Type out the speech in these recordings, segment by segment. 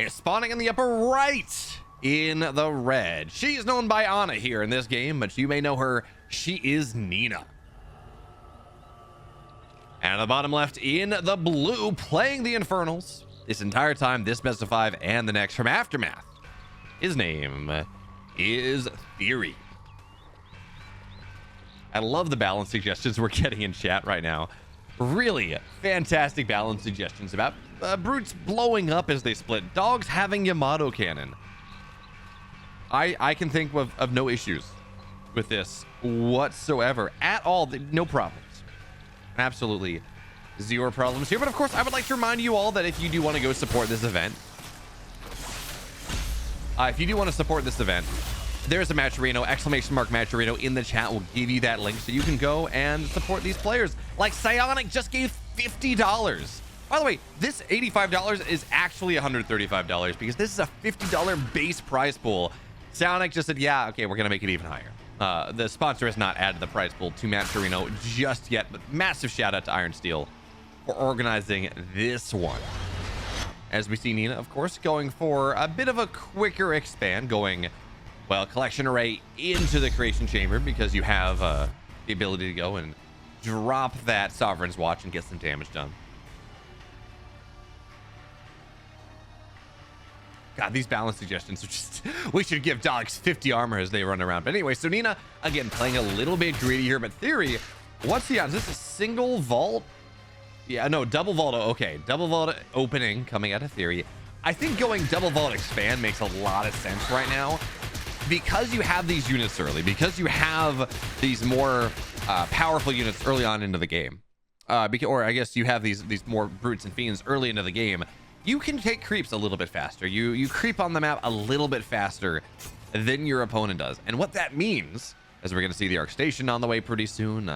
is spawning in the upper right in the red. She is known by Ana here in this game, but you may know her. She is Nina. And at the bottom left in the blue, playing the Infernals this entire time, this best of 5 and the next from Aftermath. His name is Theory. I love the balance suggestions we're getting in chat right now. Really fantastic balance suggestions about brutes blowing up as they split, dogs having Yamato cannon. I can think of no issues with this whatsoever at all. No problems. Absolutely zero problems here. But of course, I would like to remind you all that if you do want to go support this event, there's a Matcherino, !Matcherino in the chat will give you that link so you can go and support these players. Like Psionic just gave $50. By the way, this $85 is actually $135 because this is a $50 base prize pool. Psionic just said, yeah, okay, we're going to make it even higher. The sponsor has not added the prize pool to Matcherino just yet, but massive shout out to Iron Steel for organizing this one. As we see Nina, of course, going for a bit of a quicker expand, going, well, collection array into the creation chamber because you have the ability to go and drop that Sovereign's Watch and get some damage done. God, these balance suggestions are just... We should give dogs 50 armor as they run around. But anyway, so Nina, again, playing a little bit greedy here. But Theory, what's the odds? Is this a single vault? Yeah, no, double vault. Okay, double vault opening coming out of Theory. I think going double vault expand makes a lot of sense right now. Because you have these units early. Because you have these more powerful units early on into the game. Or I guess you have these more brutes and fiends early into the game. You can take creeps a little bit faster. You creep on the map a little bit faster than your opponent does. And what that means, as we're going to see the Arc Station on the way pretty soon,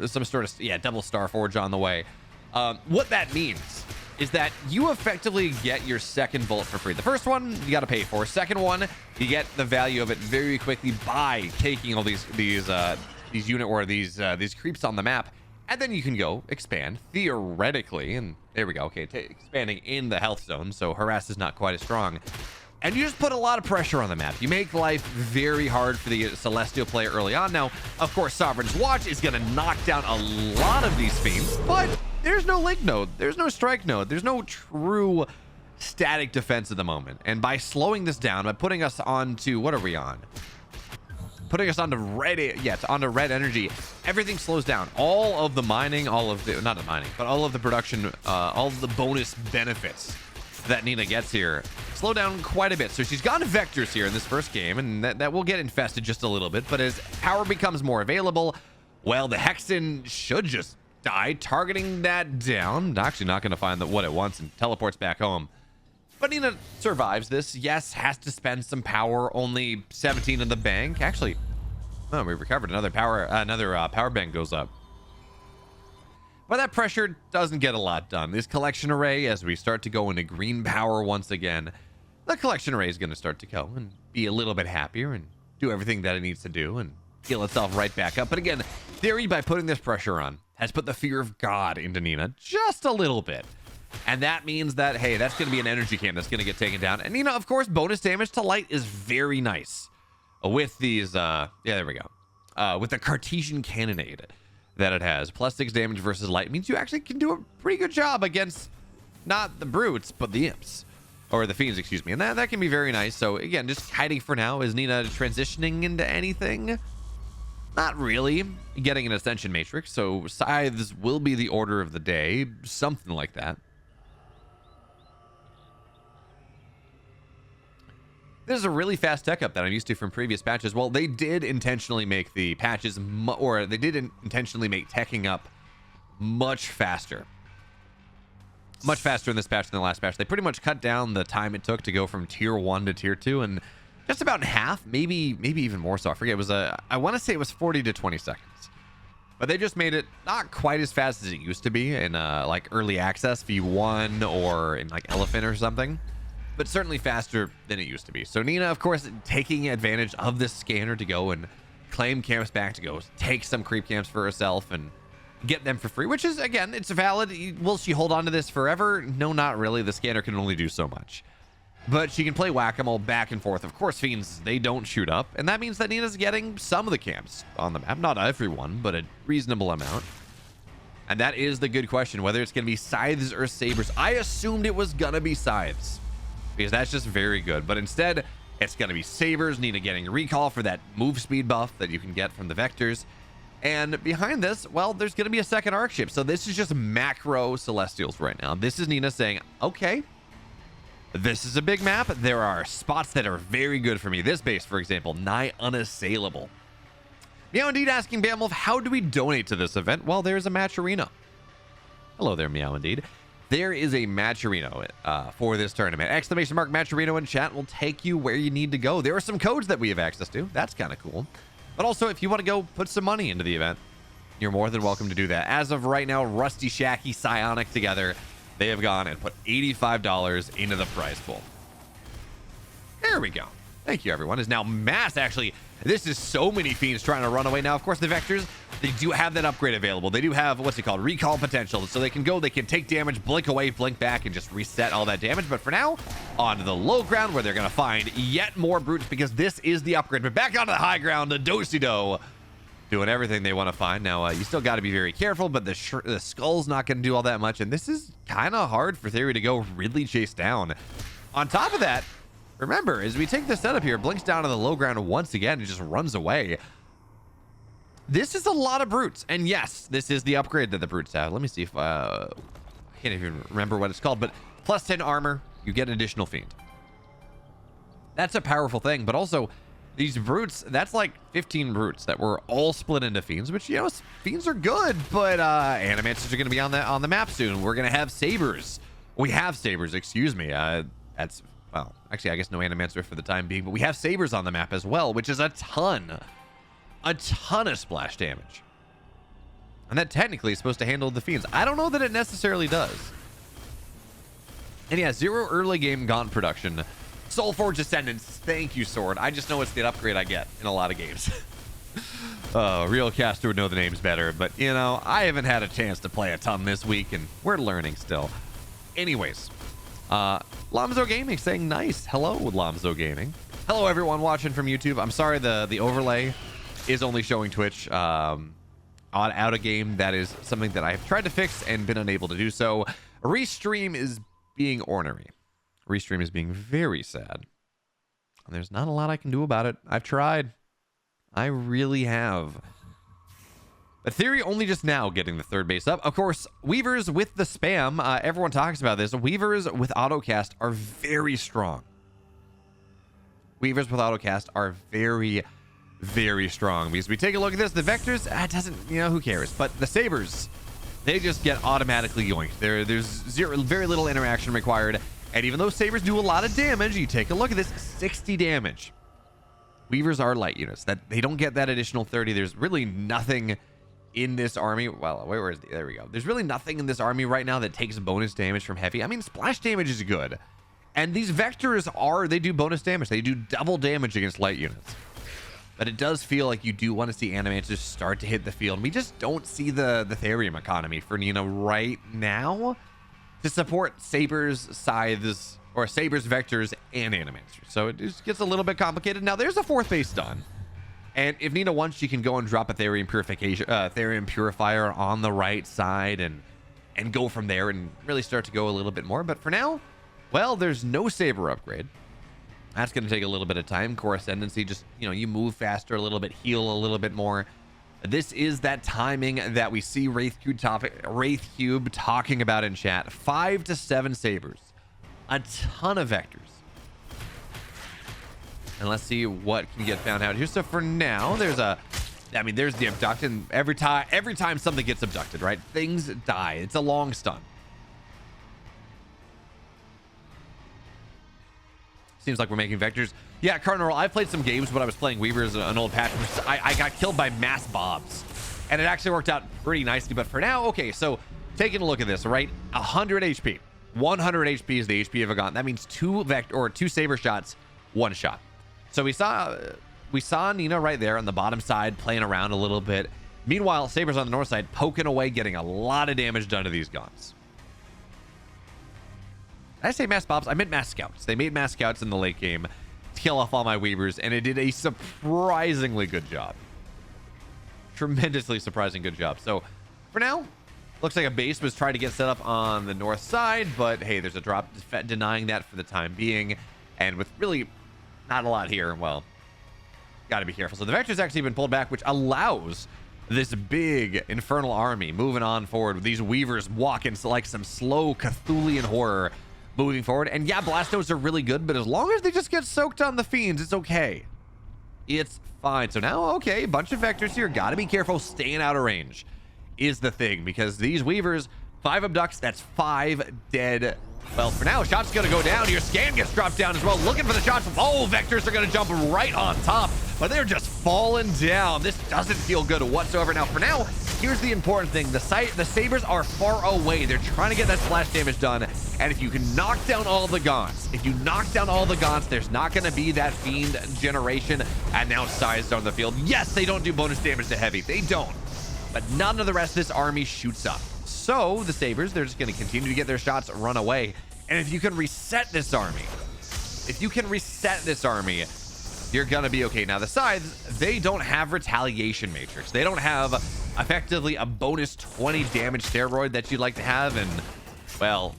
some sort of, yeah, double Star Forge on the way. What that means is that you effectively get your second vault for free. The first one, you got to pay for. Second one, you get the value of it very quickly by taking all these unit or these creeps on the map. And then you can go expand theoretically, and there we go. Okay, expanding in the health zone, so harass is not quite as strong. And you just put a lot of pressure on the map. You make life very hard for the Celestial player early on. Now, of course, Sovereign's Watch is going to knock down a lot of these fiends, but there's no link node, there's no strike node, there's no true static defense at the moment. And by slowing this down, by putting us onto, what are we on? Putting us onto red, yes, onto red energy, everything slows down. All of the mining, all of the, not the mining, but all of the production, all of the bonus benefits that Nina gets here slow down quite a bit. So she's gotten vectors here in this first game, and that will get infested just a little bit. But as power becomes more available, well, the Hexen should just die, targeting that down. Actually not going to find what it wants and teleports back home. But Nina survives this. Yes, has to spend some power. Only 17 in the bank. Actually, oh, we recovered another power. Power bank goes up. But that pressure doesn't get a lot done. This collection array, as we start to go into green power once again, the collection array is going to start to go and be a little bit happier and do everything that it needs to do and heal itself right back up. But again, Theory, by putting this pressure on, has put the fear of God into Nina just a little bit. And that means that, hey, that's going to be an energy camp that's going to get taken down. And, Nina, of course, bonus damage to light is very nice with these, yeah, there we go. With the Cartesian Cannonade that it has. +6 damage versus light means you actually can do a pretty good job against not the brutes, but the imps. Or the fiends, excuse me. And that can be very nice. So, again, just hiding for now. Is Nina transitioning into anything? Not really. Getting an Ascension Matrix. So, scythes will be the order of the day. Something like that. This is a really fast tech up that I'm used to from previous patches. Well, they did intentionally make the patches, or they did intentionally make teching up much faster. Much faster in this patch than the last patch. They pretty much cut down the time it took to go from tier 1 to tier 2, and just about in half, maybe even more so. I forget. It was I want to say it was 40 to 20 seconds. But they just made it not quite as fast as it used to be in like early access V1 or in like Elephant or something. But certainly faster than it used to be. So Nina, of course, taking advantage of this scanner to go and claim camps back, to go take some creep camps for herself and get them for free, which is, again, it's valid. Will she hold on to this forever? No, not really. The scanner can only do so much. but she can play whack-a-mole back and forth. Of course, Fiends, they don't shoot up, and that means that Nina's getting some of the camps on the map. Not everyone, but a reasonable amount. And that is the good question, whether it's going to be Scythes or Sabers. I assumed it was going to be Scythes, because that's just very good. But instead, it's going to be Sabers. Nina getting recall for that move speed buff that you can get from the Vectors. And behind this, well, there's going to be a second arc ship. So this is just macro Celestials right now. This is Nina saying, okay, this is a big map. There are spots that are very good for me. This base, for example, nigh unassailable. Meow Indeed asking BeoMulf, how do we donate to this event? Well, there's a match arena. Hello there, Meow Indeed. There is a match arena for this tournament. Exclamation mark match arena in chat will take you where you need to go. There are some codes that we have access to. That's kind of cool. But also, if you want to go put some money into the event, you're more than welcome to do that. As of right now, Rusty, Shacky, Psionic together, they have gone and put $85 into the prize pool. There we go. Thank you, everyone. Is now mass, actually. This is so many Fiends trying to run away. Now, of course, the Vectors, they do have that upgrade available. They do have, what's it called, recall potential. So they can go, they can take damage, blink away, blink back, and just reset all that damage. But for now, on the low ground, where they're going to find yet more brutes, because this is the upgrade. But back onto the high ground, the Do-si-do, doing everything they want to find. Now, you still got to be very careful, but the Skull's not going to do all that much. And this is kind of hard for Theory to go really chase down. On top of that, remember, as we take this setup here, blinks down to the low ground once again and just runs away. This is a lot of brutes. And yes, this is the upgrade that the brutes have. Let me see if I can't even remember what it's called, but plus 10 armor, you get an additional Fiend. That's a powerful thing, but also these brutes, that's like 15 brutes that were all split into Fiends, which, you know, Fiends are good, but Animancers are going to be on the map soon. We're going to have Sabers. We have Sabers, excuse me. That's... Well, actually, I guess no Animancer for the time being, but we have Sabers on the map as well, which is a ton of splash damage. And that technically is supposed to handle the Fiends. I don't know that it necessarily does. And yeah, 0 early game Gaunt production. Soulforge Ascendants, thank you, Sword. I just know it's the upgrade I get in a lot of games. Oh, real caster would know the names better, but, you know, I haven't had a chance to play a ton this week, and we're learning still. Anyways. Lamzo Gaming saying nice. Hello, Lamzo Gaming. Hello, everyone watching from YouTube. I'm sorry the overlay is only showing Twitch on out of game. That is something that I've tried to fix and been unable to do so. Restream is being ornery. Restream is being very sad. And there's not a lot I can do about it. I've tried. I really have. But Theory only just now getting the third base up. Of course, Weavers with the spam. Everyone talks about this. Weavers with autocast are very strong. Weavers with autocast are very, very strong. Because we take a look at this, the Vectors, it doesn't, you know, who cares? But the Sabers, they just get automatically yoinked. There's very little interaction required. And even though Sabers do a lot of damage, you take a look at this, 60 damage. Weavers are light units. That they don't get that additional 30. There's really nothing in this army. Well, where is there we go. There's really nothing in this army right now that takes bonus damage from heavy. I mean, splash damage is good. And these Vectors they do bonus damage. They do double damage against light units. But it does feel like you do want to see Animancers start to hit the field. We just don't see the Therium economy for Nina right now to support Sabers, Scythes, or Sabers, Vectors, and Animancers. So it just gets a little bit complicated. Now, there's a fourth base done. And if Nina wants, she can go and drop a Therium Purifier on the right side and go from there and really start to go a little bit more. But for now, well, there's no Saber upgrade. That's going to take a little bit of time. Core Ascendancy, just, you know, you move faster a little bit, heal a little bit more. This is that timing that we see Wraith Cube talking about in chat. 5 to 7 Sabers. A ton of Vectors. And let's see what can get found out here. So for now, there's the abduct, and every time something gets abducted, right? Things die. It's a long stun. Seems like we're making Vectors. Yeah, Cardinal, I've played some games when I was playing Weavers, an old patch. I got killed by mass bobs. And it actually worked out pretty nicely. But for now, okay, so taking a look at this, right? 100 HP. 100 HP is the HP of a gun. That means 2 Saber shots, 1 shot. So we saw Nina right there on the bottom side playing around a little bit. Meanwhile, Sabers on the north side poking away, getting a lot of damage done to these guns. Did I say mass mobs? I meant mass scouts. They made mass scouts in the late game to kill off all my weavers, and it did a surprisingly good job. Tremendously surprising good job. So for now, looks like a base was trying to get set up on the north side, but hey, there's a drop denying that for the time being. And with really not a lot here, well, got to be careful. So the vector's actually been pulled back, which allows this big infernal army moving on forward with these weavers walking like some slow Cthulhian horror moving forward. And yeah, Blastos are really good, but as long as they just get soaked on the fiends, it's okay. It's fine. So now, okay, a bunch of vectors here. Got to be careful. Staying out of range is the thing, because these weavers, 5 abducts, that's 5 dead. Well, for now, shot's gonna go down. Your scan gets dropped down as well. Looking for the shots. Oh, vectors are gonna jump right on top, but they're just falling down. This doesn't feel good whatsoever. Now, for now, here's the important thing. The sabers are far away. They're trying to get that splash damage done. And if you can knock down all the gaunts, there's not gonna be that fiend generation. And now Scythe's on the field. Yes, they don't do bonus damage to heavy. They don't. But none of the rest of this army shoots up. So the sabers, they're just going to continue to get their shots, run away. And if you can reset this army, you're going to be okay. Now the Scythes, they don't have retaliation matrix. They don't have effectively a bonus 20 damage steroid that you'd like to have. And well,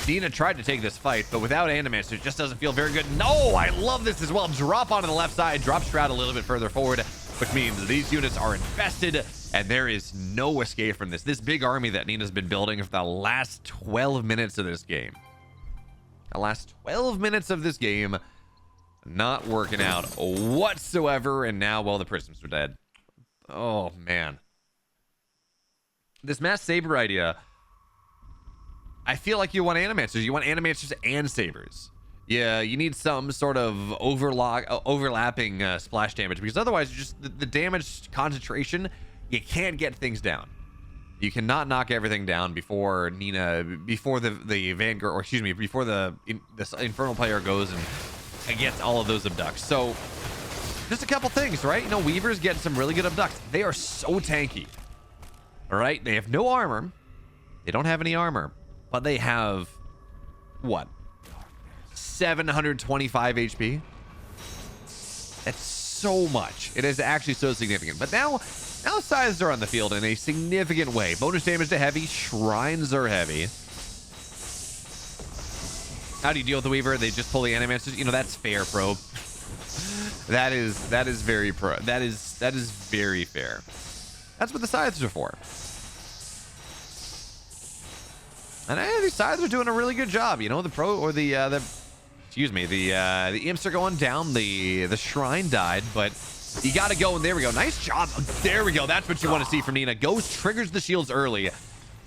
Nina tried to take this fight, but without Animaster, it just doesn't feel very good. No, I love this as well. Drop onto the left side, drop Shroud a little bit further forward, which means these units are infested. And there is no escape from this. This big army that Nina's been building for the last 12 minutes of this game. The last 12 minutes of this game not working out whatsoever. And now, well, the prisms are dead. Oh, man. This mass saber idea, I feel like you want animancers. You want animancers and sabers. Yeah, you need some sort of overlapping splash damage, because otherwise, just the damage concentration, you can't get things down. You cannot knock everything down before the Vanguard, or excuse me, before the Infernal player goes and gets all of those abducts. So, just a couple things, right? You know, Weavers get some really good abducts. They are so tanky. All right? They have no armor. They don't have any armor. But they have, what? 725 HP? That's so much. It is actually so significant. But now Scythes are on the field in a significant way. Bonus damage to heavy. Shrines are heavy. How do you deal with the Weaver? They just pull the Animancers. You know, that's fair, Probe. That is very that is very fair. That's what the Scythes are for. And these Scythes are doing a really good job. You know, the imps are going down. The shrine died, but you got to go, and there we go. Nice job. There we go. That's what you want to see from Nina. Goes, triggers the shields early,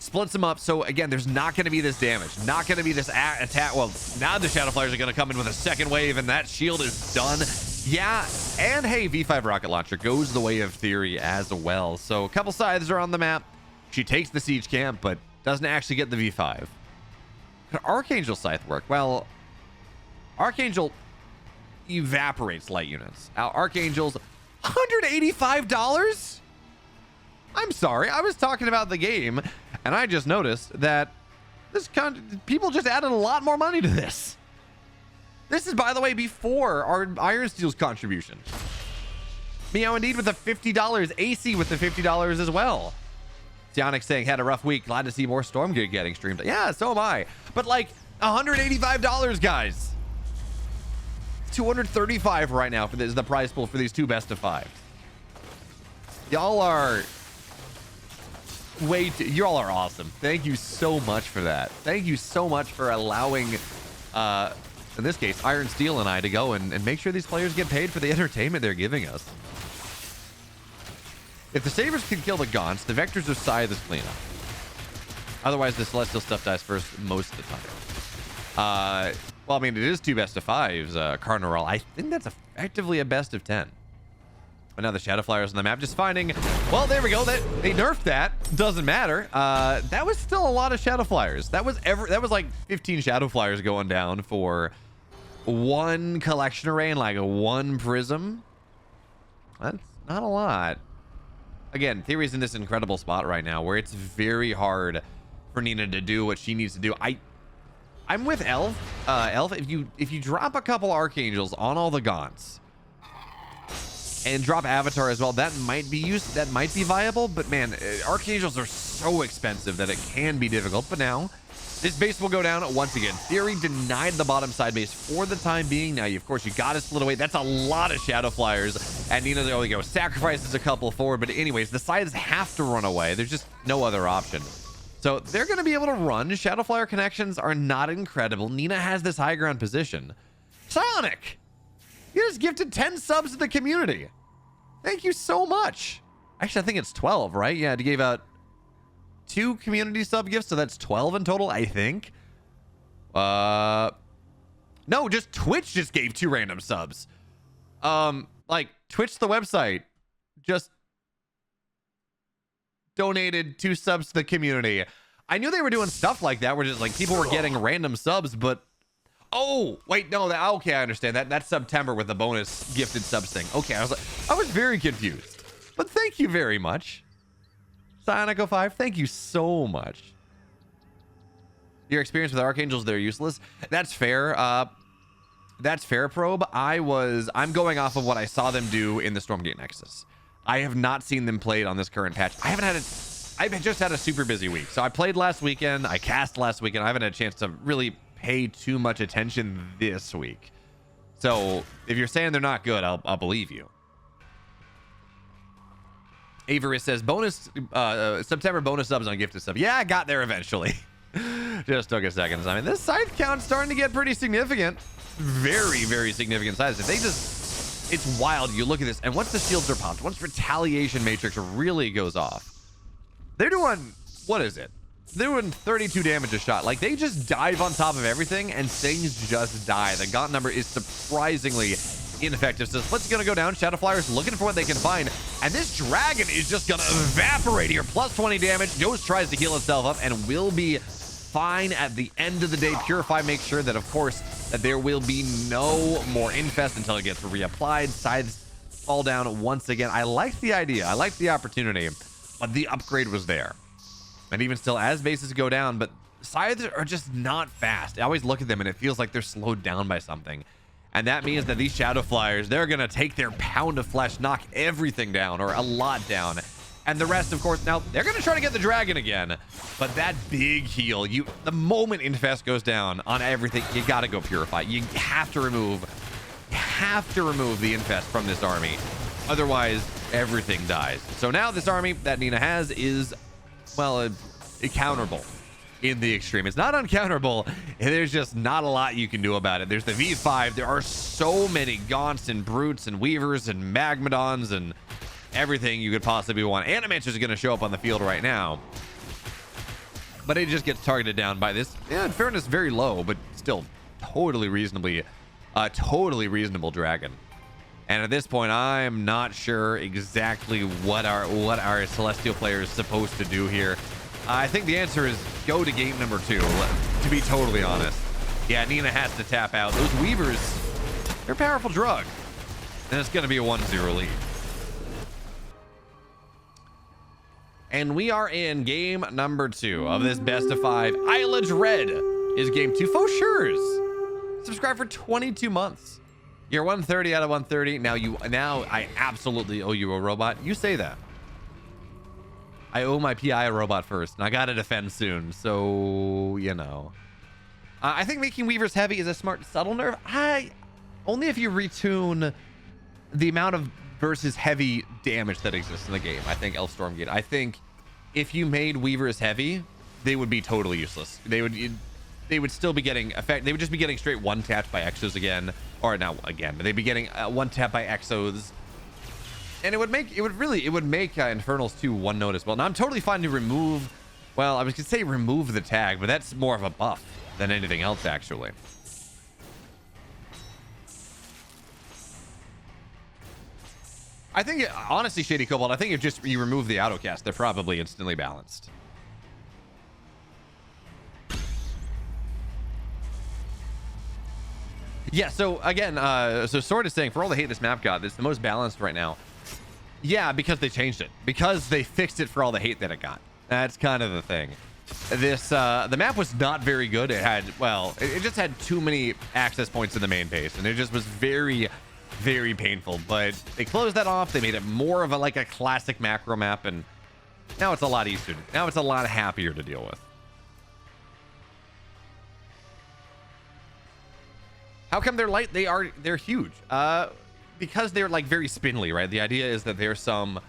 splits them up. So again, there's not going to be this damage, not going to be this attack. Well, now the Shadow Flyers are going to come in with a second wave, and that shield is done. Yeah, and hey, V5 rocket launcher goes the way of Theory as well. So a couple Scythes are on the map. She takes the siege camp, but doesn't actually get the V5. Could Archangel Scythe work? Well, Archangel evaporates light units. Archangel's $185? I'm sorry, I was talking about the game, and I just noticed that people just added a lot more money to this. This is, by the way, before our Iron Steel's contribution. Meow Indeed with the $50, AC with the $50 as well. Sionic saying, had a rough week. Glad to see more Stormgate getting streamed. Yeah, so am I. But like, $185, guys. $235 right now for this, the prize pool for these two best of 5. Y'all are y'all are awesome. Thank you so much for that. Thank you so much for allowing in this case Iron Steel and I to go and make sure these players get paid for the entertainment they're giving us. If the Sabers can kill the Gaunts, the Vectors of Scythe is clean up. Otherwise, the Celestial stuff dies first most of the time. Well, I mean, it is two best of 5s, Carnival. I think that's effectively a best of 10. But now the Shadow Flyers on the map just finding... Well, there we go. They nerfed that. Doesn't matter. That was still a lot of Shadow Flyers. That was like 15 Shadow Flyers going down for one collection array and like one prism. That's not a lot. Again, Theory's in this incredible spot right now where it's very hard for Nina to do what she needs to do. I I'm with Elf. Elf, if you drop a couple Archangels on all the Gaunts and drop Avatar as well, that might be used. That might be viable. But man, Archangels are so expensive that it can be difficult. But now, this base will go down once again. Theory denied the bottom side base for the time being. Now, of course, you got to split away. That's a lot of Shadow Flyers. And Nina, there we go. Sacrifices a couple forward. But anyways, the sides have to run away. There's just no other option. So they're going to be able to run. Shadow Flyer connections are not incredible. Nina has this high ground position. Sonic, you just gifted 10 subs to the community. Thank you so much. Actually, I think it's 12, right? Yeah, you gave out 2 community sub gifts, so that's 12 in total, I think. No, just Twitch just gave 2 random subs. Like Twitch, the website, just donated 2 subs to the community. I knew they were doing stuff like that, where just like people were getting random subs, but oh wait, no, that okay, I understand that. That's September with the bonus gifted subs thing. Okay, I was very confused, but thank you very much. Sonic Bo5, thank you so much. Your experience with Archangels, they're useless. That's fair. That's fair, Probe. I'm going off of what I saw them do in the Stormgate Nexus. I have not seen them played on this current patch. I've just had a super busy week. So I played last weekend. I cast last weekend. I haven't had a chance to really pay too much attention this week. So if you're saying they're not good, I'll believe you. Avery says September bonus subs on gifted sub. Yeah, I got there eventually. Just took a second. I mean, this scythe count's starting to get pretty significant. Very, very significant size. If they just, it's wild. You look at this, and once the shields are popped, once retaliation matrix really goes off, they're doing, what is it? They're doing 32 damage a shot. Like, they just dive on top of everything, and things just die. The Gaunt number is surprisingly ineffective. So what's going to go down? Shadow Flyers looking for what they can find, and this dragon is just going to evaporate here. Plus 20 damage. Ghost tries to heal itself up and will be fine at the end of the day. Purify makes sure that, of course, that there will be no more infest until it gets reapplied. Sides fall down once again. I like the idea. I like the opportunity, but the upgrade was there. And even still, as bases go down, but scythes are just not fast. I always look at them and it feels like they're slowed down by something. And that means that these Shadow Flyers, they're going to take their pound of flesh, knock everything down, or a lot down. And the rest, of course, now they're going to try to get the dragon again. But that big heal, the moment Infest goes down on everything, you got to go Purify. You have to remove the Infest from this army. Otherwise, everything dies. So now this army that Nina has is, well, counterable in the extreme. It's not uncounterable. There's just not a lot you can do about it. There's the V5. There are so many Gaunts and Brutes and Weavers and Magmadons and everything you could possibly want. Animatrix is going to show up on the field right now, but it just gets targeted down by this. Yeah, in fairness, very low, but still totally reasonable dragon. And at this point, I'm not sure exactly what our Celestial player is supposed to do here. I think the answer is go to game number 2, to be totally honest. Yeah, Nina has to tap out. Those Weavers, they're a powerful drug. And it's going to be a 1-0 lead. And we are in game number 2 of this best of 5. Eilage Red is game 2. Faux Shures, subscribe for 22 months. You're 130 out of 130. Now I absolutely owe you a robot. You say that. I owe my PI a robot first, and I gotta defend soon. So, you know. I think making Weavers heavy is a smart, subtle nerf. Only if you retune the amount of versus heavy damage that exists in the game. I think Elf Stormgate. I think if you made Weavers heavy, they would be totally useless. They would still be getting effect. They would just be getting straight one tapped by Exos again, or not again, but they'd be getting one tap by Exos, and it would make Infernals 2 one note as well. Now I'm totally fine to remove. Well, I was gonna say remove the tag, but that's more of a buff than anything else, actually. I think, honestly, Shady Cobalt, I think if just you remove the autocast, they're probably instantly balanced. Yeah, so again, so Sword is saying, for all the hate this map got, it's the most balanced right now. Yeah, because they changed it. Because they fixed it for all the hate that it got. That's kind of the thing. this the map was not very good. It had, well, it just had too many access points in the main base, and it just was very, very painful. But they closed that off. They made it more of a like a classic macro map, and now it's a lot easier. Now it's a lot happier to deal with. How come they're light? They're huge. Because they're like very spindly, right? The idea is that there's some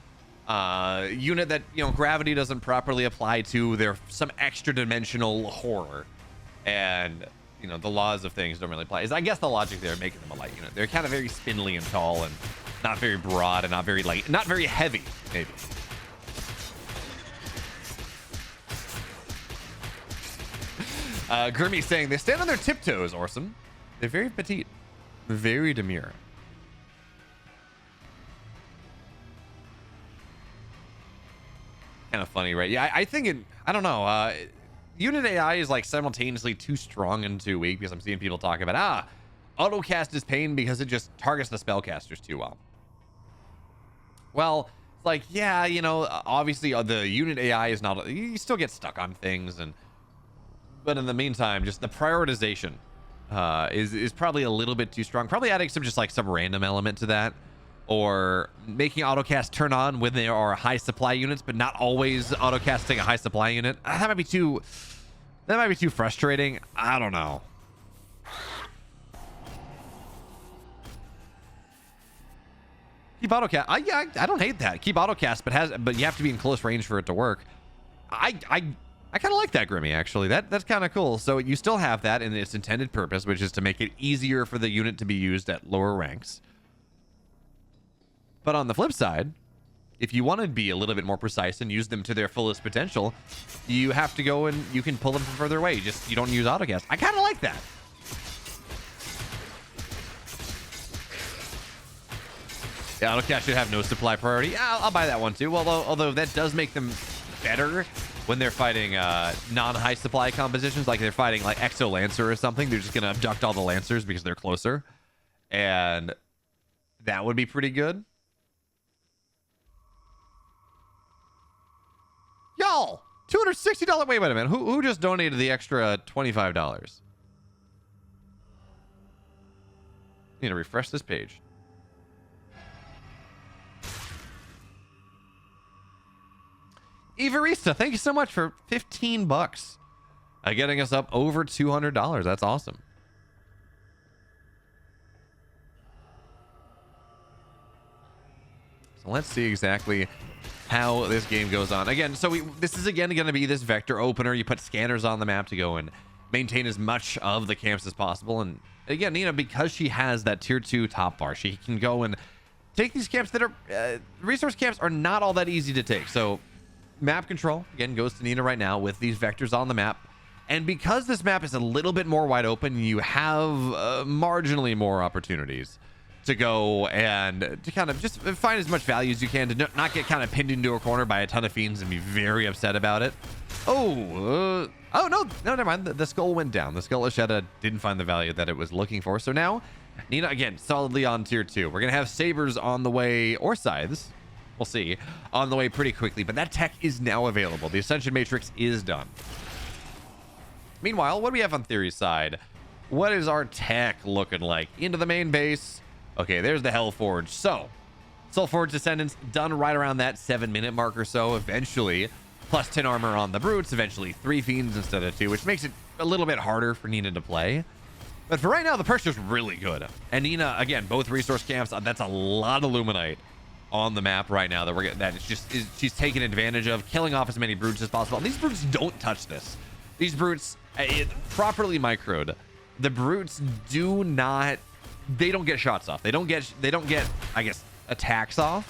unit that, you know, gravity doesn't properly apply to. There's some extra dimensional horror, and you know, the laws of things don't really apply. I guess the logic there making them a light unit. They're kind of very spindly and tall, and not very broad, and not very light, not very heavy, maybe. Grimmy saying they stand on their tiptoes, Orson. They're very petite, very demure. Kind of funny, right? Yeah, I think I don't know. Unit AI is like simultaneously too strong and too weak, because I'm seeing people talk about, autocast is pain because it just targets the spellcasters too well. Well, it's like, yeah, you know, obviously the unit AI is not, you still get stuck on things, but in the meantime, just the prioritization is probably a little bit too strong. Probably adding some random element to that, or making autocast turn on when there are high supply units, but not always autocasting a high supply unit. That might be too frustrating. I don't know. Keep autocast. I don't hate that. Keep autocast, but you have to be in close range for it to work. I kind of like that, Grimmy, actually. That's kind of cool. So you still have that in its intended purpose, which is to make it easier for the unit to be used at lower ranks. But on the flip side, if you want to be a little bit more precise and use them to their fullest potential, you have to go and you can pull them from further away. You don't use autocast. I kind of like that. Yeah, autocast should have no supply priority. Yeah, I'll buy that one too. Although that does make them better when they're fighting non-high supply compositions, like they're fighting like Exo Lancer or something. They're just gonna abduct all the Lancers because they're closer, and that would be pretty good. Y'all, $260. Wait a minute. Who just donated the extra $25? Need to refresh this page. Everista, thank you so much for $15, getting us up over $200. That's awesome. So let's see exactly how this game goes on. Again, so this is again going to be this vector opener. You put scanners on the map to go and maintain as much of the camps as possible. And again, Nina, because she has that tier 2 top bar, she can go and take these camps that are resource camps are not all that easy to take. So map control again goes to Nina right now with these vectors on the map. And because this map is a little bit more wide open, you have marginally more opportunities to go and to kind of just find as much value as you can, to not get kind of pinned into a corner by a ton of fiends and be very upset about it. Oh no, never mind. The skull went down. The skull Asheta didn't find the value that it was looking for. So now Nina again solidly on tier 2. We're gonna have sabers on the way, or scythes, we'll see, on the way pretty quickly, but that tech is now available. The Ascension Matrix is done. Meanwhile, what do we have on Theory's side? What is our tech looking like? Into the main base. Okay, there's the Hellforge. So, Soulforge Descendants done right around that 7-minute mark or so. Eventually, plus 10 armor on the Brutes. Eventually, 3 Fiends instead of 2, which makes it a little bit harder for Nina to play. But for right now, the pressure's really good. And Nina, again, both resource camps. That's a lot of Luminite on the map right now she's taking advantage of, killing off as many Brutes as possible. And these Brutes don't touch this. These Brutes, properly microed, the Brutes do not. They don't get shots off. They don't get, I guess, attacks off.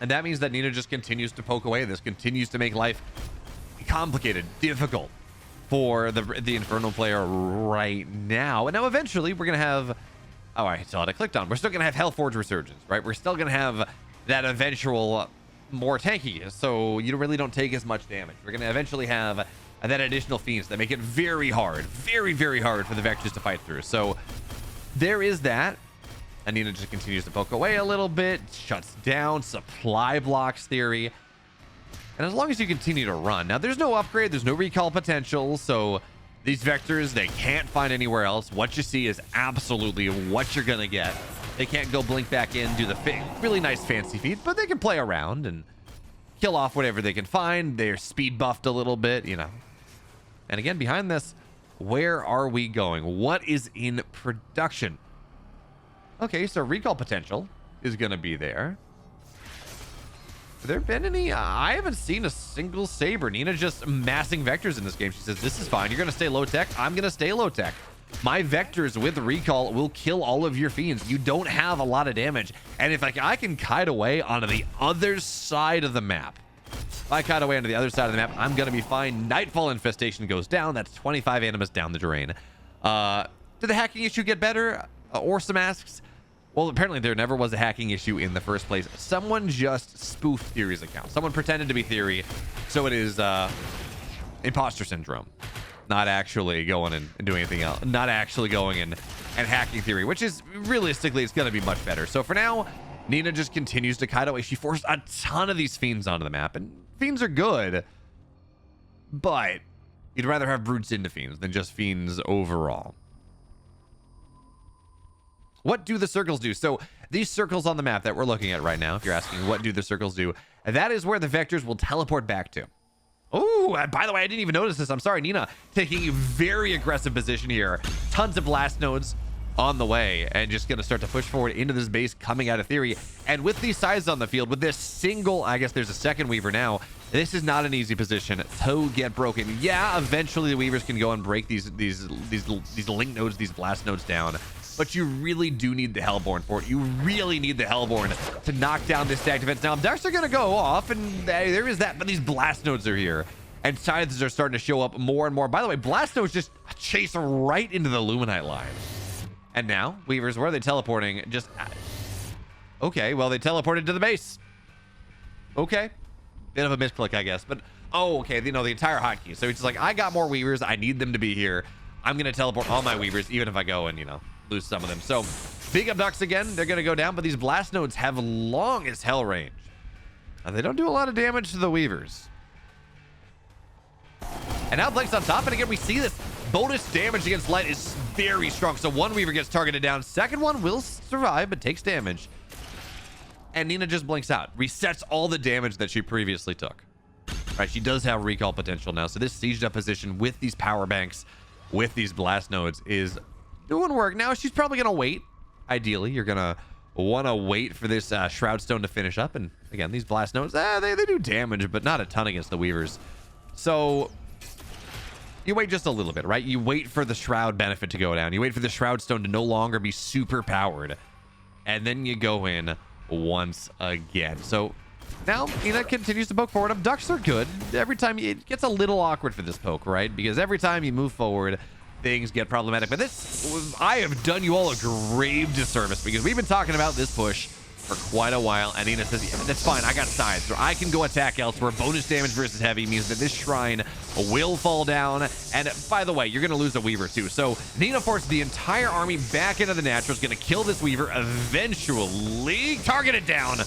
And that means that Nina just continues to poke away. This continues to make life complicated, difficult for the Infernal player right now. And now eventually we're going to have, oh, I saw it. I clicked on. We're still going to have Hellforge Resurgence, right? We're still going to have that eventual more tanky. So you really don't take as much damage. We're going to eventually have that additional Fiends that make it very hard, very, very hard for the Vectors to fight through. So there is that. And Nina just continues to poke away a little bit, shuts down, supply blocks Theory. And as long as you continue to run. Now, there's no upgrade. There's no recall potential. So these vectors, they can't find anywhere else. What you see is absolutely what you're going to get. They can't go blink back in, do the really nice fancy feat, but they can play around and kill off whatever they can find. They're speed buffed a little bit, you know. And again, behind this, where are we going? What is in production? Okay, so recall potential is going to be there. Have there been any? I haven't seen a single Saber. Nina just massing vectors in this game. She says, this is fine. You're going to stay low tech. I'm going to stay low tech. My vectors with recall will kill all of your fiends. You don't have a lot of damage. And if I can kite away onto the other side of the map, if I kite away onto the other side of the map, I'm going to be fine. Nightfall Infestation goes down. That's 25 Animus down the drain. Did the hacking issue get better? Orsa masks? Well, apparently there never was a hacking issue in the first place. Someone just spoofed Theory's account. Someone pretended to be Theory. So it is imposter syndrome. Not actually going and doing anything else. Not actually going and hacking Theory, which is realistically, it's going to be much better. So for now, Nina just continues to kite away. She forced a ton of these fiends onto the map, and fiends are good, but you'd rather have brutes into fiends than just fiends overall. What do the circles do? So these circles on the map that we're looking at right now, if you're asking what do the circles do, that is where the vectors will teleport back to. Oh, by the way, I didn't even notice this. I'm sorry, Nina taking a very aggressive position here. Tons of blast nodes on the way and just going to start to push forward into this base coming out of Theory. And with these sizes on the field, with this single, I guess there's a second Weaver now, this is not an easy position to get broken. Yeah, eventually the Weavers can go and break these link nodes, these blast nodes down. But you really do need the Hellborn for it. You really need the Hellborn to knock down this stack defense. Now, Ducks are going to go off, and there is that, but these blast nodes are here. And scythes are starting to show up more and more. By the way, blast nodes just chase right into the Luminite line. And now, Weavers, where are they teleporting? Just... Okay, well, they teleported to the base. Okay. Bit of a misclick, I guess. But, oh, okay, you know, the entire hotkey. So it's just like, I got more Weavers. I need them to be here. I'm going to teleport all my Weavers, even if I go and, you know, lose some of them. So big abducts again, they're going to go down, but these blast nodes have long as hell range. They don't do a lot of damage to the Weavers. And now Blake's on top, and again we see this bonus damage against light is very strong. So one Weaver gets targeted down, second one will survive but takes damage, and Nina just blinks out, resets all the damage that she previously took. Right, she does have recall potential now, so this sieged up position with these power banks, with these blast nodes, is doing work. Now she's probably gonna wait. Ideally, you're gonna want to wait for this Shroud Stone to finish up. And again, these blast nodes, they do damage, but not a ton against the Weavers. So you wait just a little bit, right? You wait for the Shroud benefit to go down. You wait for the Shroud Stone to no longer be super powered, and then you go in once again. So now Nina continues to poke forward. Abducts are good. Every time it gets a little awkward for this poke, right? Because every time you move forward, things get problematic. But this, I have done you all a grave disservice, because we've been talking about this push for quite a while, and Nina says, yeah, that's fine, I got sides, so I can go attack elsewhere. Bonus damage versus heavy means that this shrine will fall down. And by the way, you're gonna lose a Weaver too. So Nina forces the entire army back into the naturals, gonna kill this Weaver eventually. Target it down.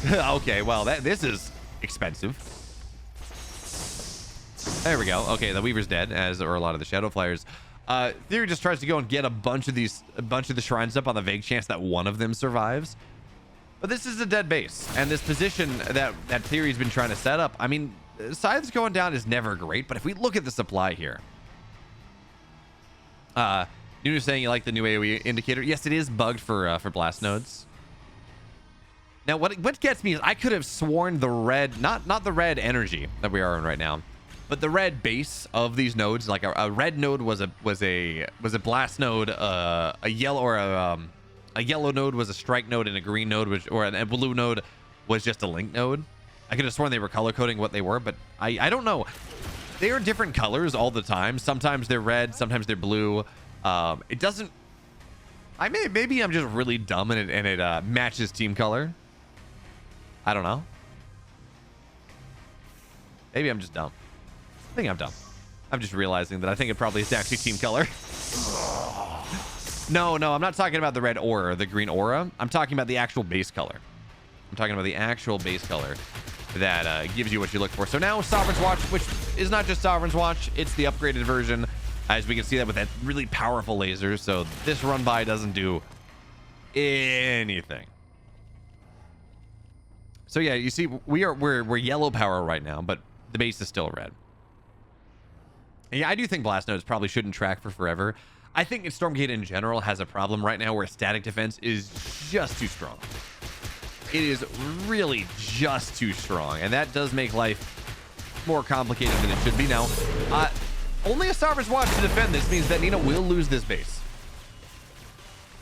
Okay, well, this is expensive. There we go. Okay, the Weaver's dead, as are a lot of the Shadow Flyers. Theory just tries to go and get a bunch of the shrines up on the vague chance that one of them survives. But this is a dead base, and this position that Theory's been trying to set up, I mean, scythes going down is never great, but if we look at the supply here, you were saying you like the new AoE indicator. Yes, it is bugged for blast nodes. Now, what gets me is I could have sworn the red, not the red energy that we are in right now, but the red base of these nodes, like a red node was a blast node, a yellow node was a strike node, and a green node or a blue node was just a link node. I could have sworn they were color coding what they were, but I don't know. They are different colors all the time. Sometimes they're red, sometimes they're blue. It doesn't. Maybe I'm just really dumb and it matches team color. I don't know. Maybe I'm just dumb. I think I'm dumb. I'm just realizing that I think it probably is actually team color. No, I'm not talking about the red aura or the green aura. I'm talking about the actual base color. I'm talking about the actual base color that gives you what you look for. So now Sovereign's Watch, which is not just Sovereign's Watch, it's the upgraded version, as we can see that with that really powerful laser. So this run by doesn't do anything. So yeah, you see, we're yellow power right now, but the base is still red. And yeah, I do think blast nodes probably shouldn't track for forever. I think Stormgate in general has a problem right now where static defense is just too strong. It is really just too strong, and that does make life more complicated than it should be. Now, only a Sovereign's Watch to defend this means that Nina will lose this base.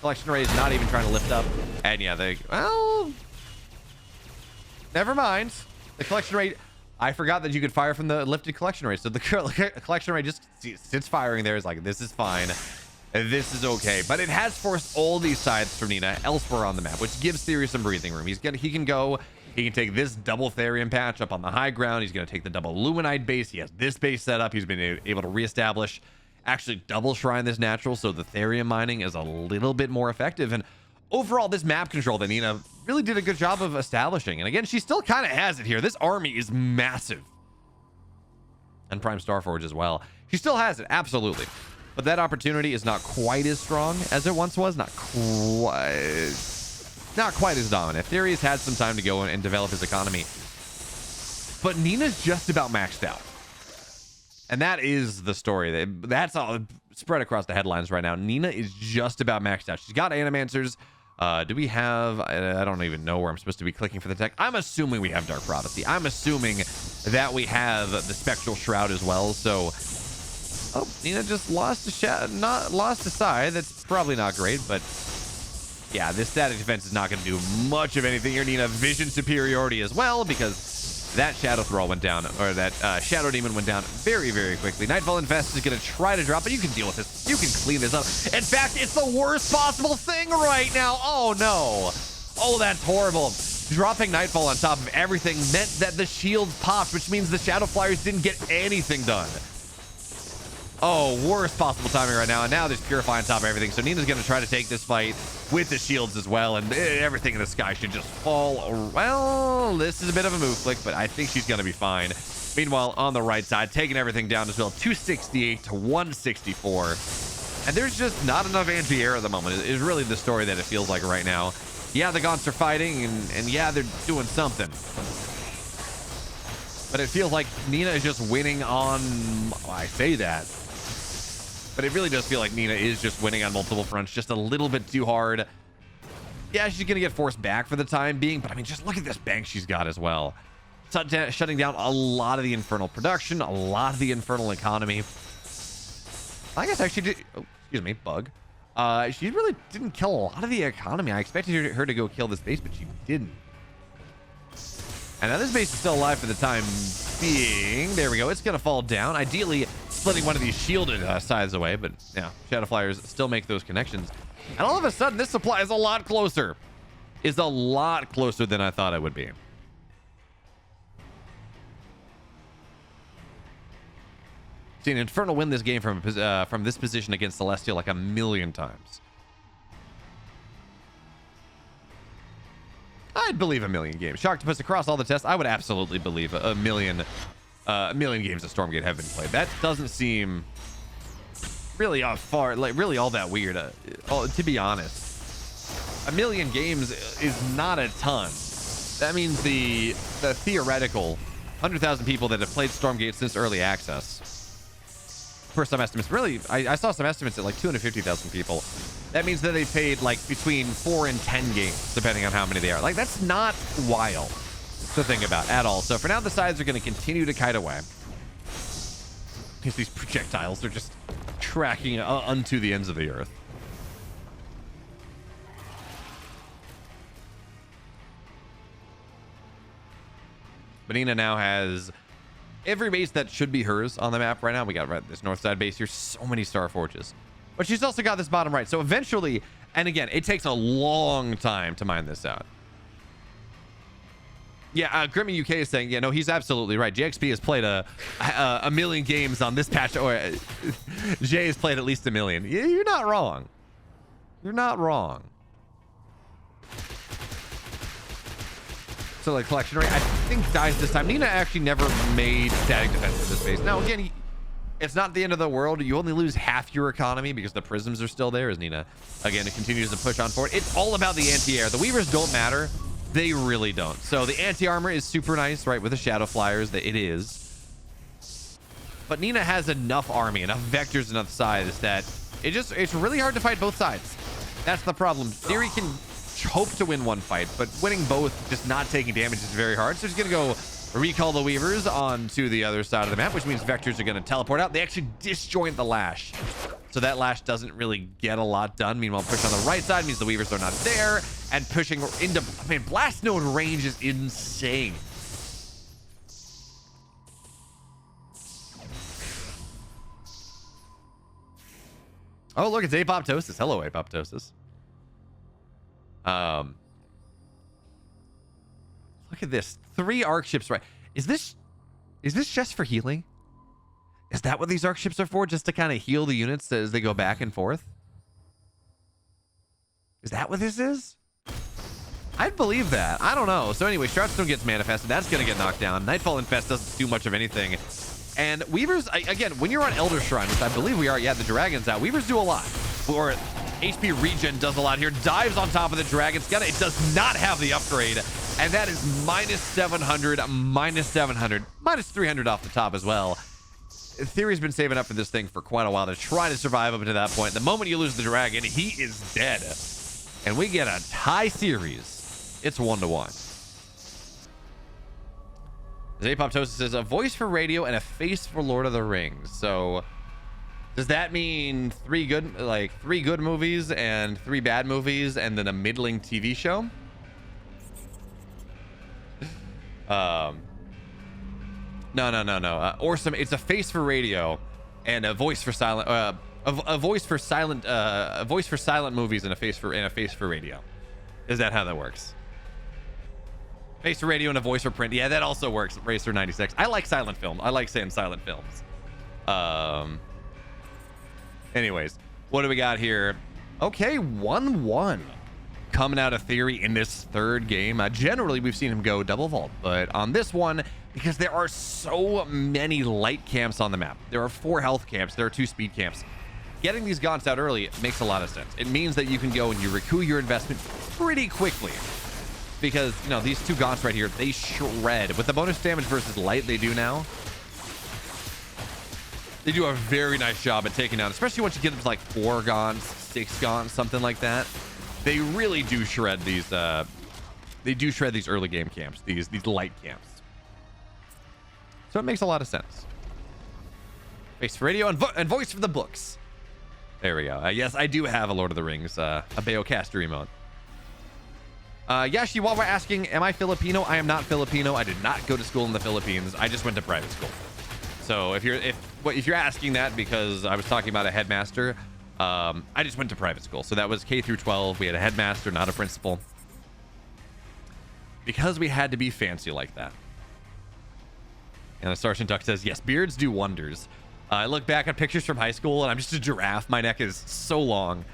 Collection rate is not even trying to lift up, and yeah, well, never mind. The collection rate, I forgot that you could fire from the lifted collection rate, so the collection rate just sits firing there. Is like, this is fine. This is okay, but it has forced all these sides from Nina elsewhere on the map, which gives Theory some breathing room. He can take this double Therium patch up on the high ground. He's going to take the double Luminite base. He has this base set up. He's been able to reestablish, actually double shrine this natural, so the Therium mining is a little bit more effective. And overall, this map control that Nina really did a good job of establishing. And again, she still kind of has it here. This army is massive. And Prime Starforge as well. She still has it, absolutely. But that opportunity is not quite as strong as it once was. Not quite as dominant. Theory's had some time to go and develop his economy. But Nina's just about maxed out. And that is the story. That's all spread across the headlines right now. Nina is just about maxed out. She's got Animancers. Do we have... I don't even know where I'm supposed to be clicking for the tech. I'm assuming we have Dark Prophecy. I'm assuming that we have the Spectral Shroud as well. So... oh, Nina just lost a side. That's probably not great, but yeah, this static defense is not going to do much of anything here. Nina vision superiority as well, because that Shadow Thrall went down, or that Shadow Demon went down very, very quickly. Nightfall Infest is going to try to drop, but you can deal with this. You can clean this up. In fact, it's the worst possible thing right now. Oh, no. Oh, that's horrible. Dropping Nightfall on top of everything meant that the shields popped, which means the Shadow Flyers didn't get anything done. Oh, worst possible timing right now. And now there's Purify on top of everything. So Nina's going to try to take this fight with the shields as well. And everything in the sky should just fall. Well, this is a bit of a move flick, but I think she's going to be fine. Meanwhile, on the right side, taking everything down as well. 268 to 164. And there's just not enough anti-air at the moment. Is really the story that it feels like right now. Yeah, the Gaunts are fighting, and yeah, they're doing something. But it feels like Nina is just winning on... well, I say that. But it really does feel like Nina is just winning on multiple fronts, just a little bit too hard. Yeah, she's going to get forced back for the time being, but I mean, just look at this bank she's got as well. Shutting down a lot of the Infernal production, a lot of the Infernal economy. I guess actually did... oh, excuse me, bug. She really didn't kill a lot of the economy. I expected her to go kill this base, but she didn't. And now this base is still alive for the time being. There we go. It's going to fall down. Ideally, splitting one of these shielded sides away. But yeah, Shadow Flyers still make those connections. And all of a sudden, this supply is a lot closer. Is a lot closer than I thought it would be. Seen Infernal win this game from this position against Celestial like a million times. I'd believe a million games. Sharktopus across all the tests, I would absolutely believe a million games of Stormgate have been played. That doesn't seem really really all that weird. To be honest, a million games is not a ton. That means the theoretical 100,000 people that have played Stormgate since early access. For some estimates, really, I saw some estimates at like 250,000 people. That means that they played like between 4 and 10 games, depending on how many they are. Like, that's not wild to think about at all. So for now, the sides are going to continue to kite away. Because these projectiles are just tracking unto the ends of the earth. Benina now has every base that should be hers on the map right now. We got this north side base here. So many Star Forges. But she's also got this bottom right. So eventually, and again, it takes a long time to mine this out. Yeah, Grimmy UK is saying, yeah, no, he's absolutely right. JXP has played a million games on this patch, or Jay has played at least a million. You're not wrong. You're not wrong. So the collection rate, I think, dies this time. Nina actually never made static defense in this phase. Now, again, it's not the end of the world. You only lose half your economy because the prisms are still there, as Nina, again, it continues to push on forward. It's all about the anti-air. The Weavers don't matter. They really don't. So the anti-armor is super nice, right, with the Shadow Flyers. That it is. But Nina has enough army, enough vectors, enough sides that it's really hard to fight both sides. That's the problem. Theory can hope to win one fight, but winning both, just not taking damage, is very hard. So she's gonna go recall the Weavers onto the other side of the map, which means vectors are gonna teleport out. They actually disjoint the lash, so that lash doesn't really get a lot done. Meanwhile, push on the right side means the Weavers are not there, and pushing into, I mean, blast node range is insane. Oh, look, it's Apoptosis. Hello, Apoptosis. Look at this. 3 arc ships, right? Is this just for healing? Is that what these arc ships are for? Just to kind of heal the units as they go back and forth? Is that what this is? I'd believe that. I don't know. So anyway, Shroudstone gets manifested. That's going to get knocked down. Nightfall Infest doesn't do much of anything. And Weavers, again, when you're on Elder Shrine, which I believe we are, yeah, the Dragon's out. Weavers do a lot. Or HP regen does a lot here. Dives on top of the Dragon. It does not have the upgrade. And that is minus 700, minus 700, minus 300 off the top as well. Theory's been saving up for this thing for quite a while to try to survive up until that point. The moment you lose the Dragon, he is dead. And we get a tie series. It's 1-1. Apoptosis is a voice for radio and a face for Lord of the Rings. So does that mean 3 good movies and 3 bad movies and then a middling TV show? No. Or some, it's a face for radio and a voice for silent, a voice for silent movies and a face for radio. Is that how that works? Face for radio and a voice for print. Yeah, that also works. Racer 96. I like silent film. I like saying silent films. Anyways, what do we got here? Okay, 1-1 coming out of Theory in this 3rd game. Generally, we've seen him go double vault, but on this one, because there are so many light camps on the map, there are 4 health camps, there are 2 speed camps. Getting these gaunts out early makes a lot of sense. It means that you can go and you recoup your investment pretty quickly. Because, you know, these 2 gaunts right here, they shred. With the bonus damage versus light they do now, they do a very nice job at taking down, especially once you get them to like 4 gaunts, 6 gaunts, something like that. They really do shred these, these early game camps, these light camps. So it makes a lot of sense. Face for radio and voice for the books. There we go. Yes, I do have a Lord of the Rings, a Beocaster emote. Yashi, while we're asking, am I Filipino? I am not Filipino. I did not go to school in the Philippines. I just went to private school. So if you're asking that because I was talking about a headmaster, I just went to private school. So that was K through 12. We had a headmaster, not a principal. Because we had to be fancy like that. And Sergeant Duck says, yes, beards do wonders. I look back at pictures from high school and I'm just a giraffe. My neck is so long.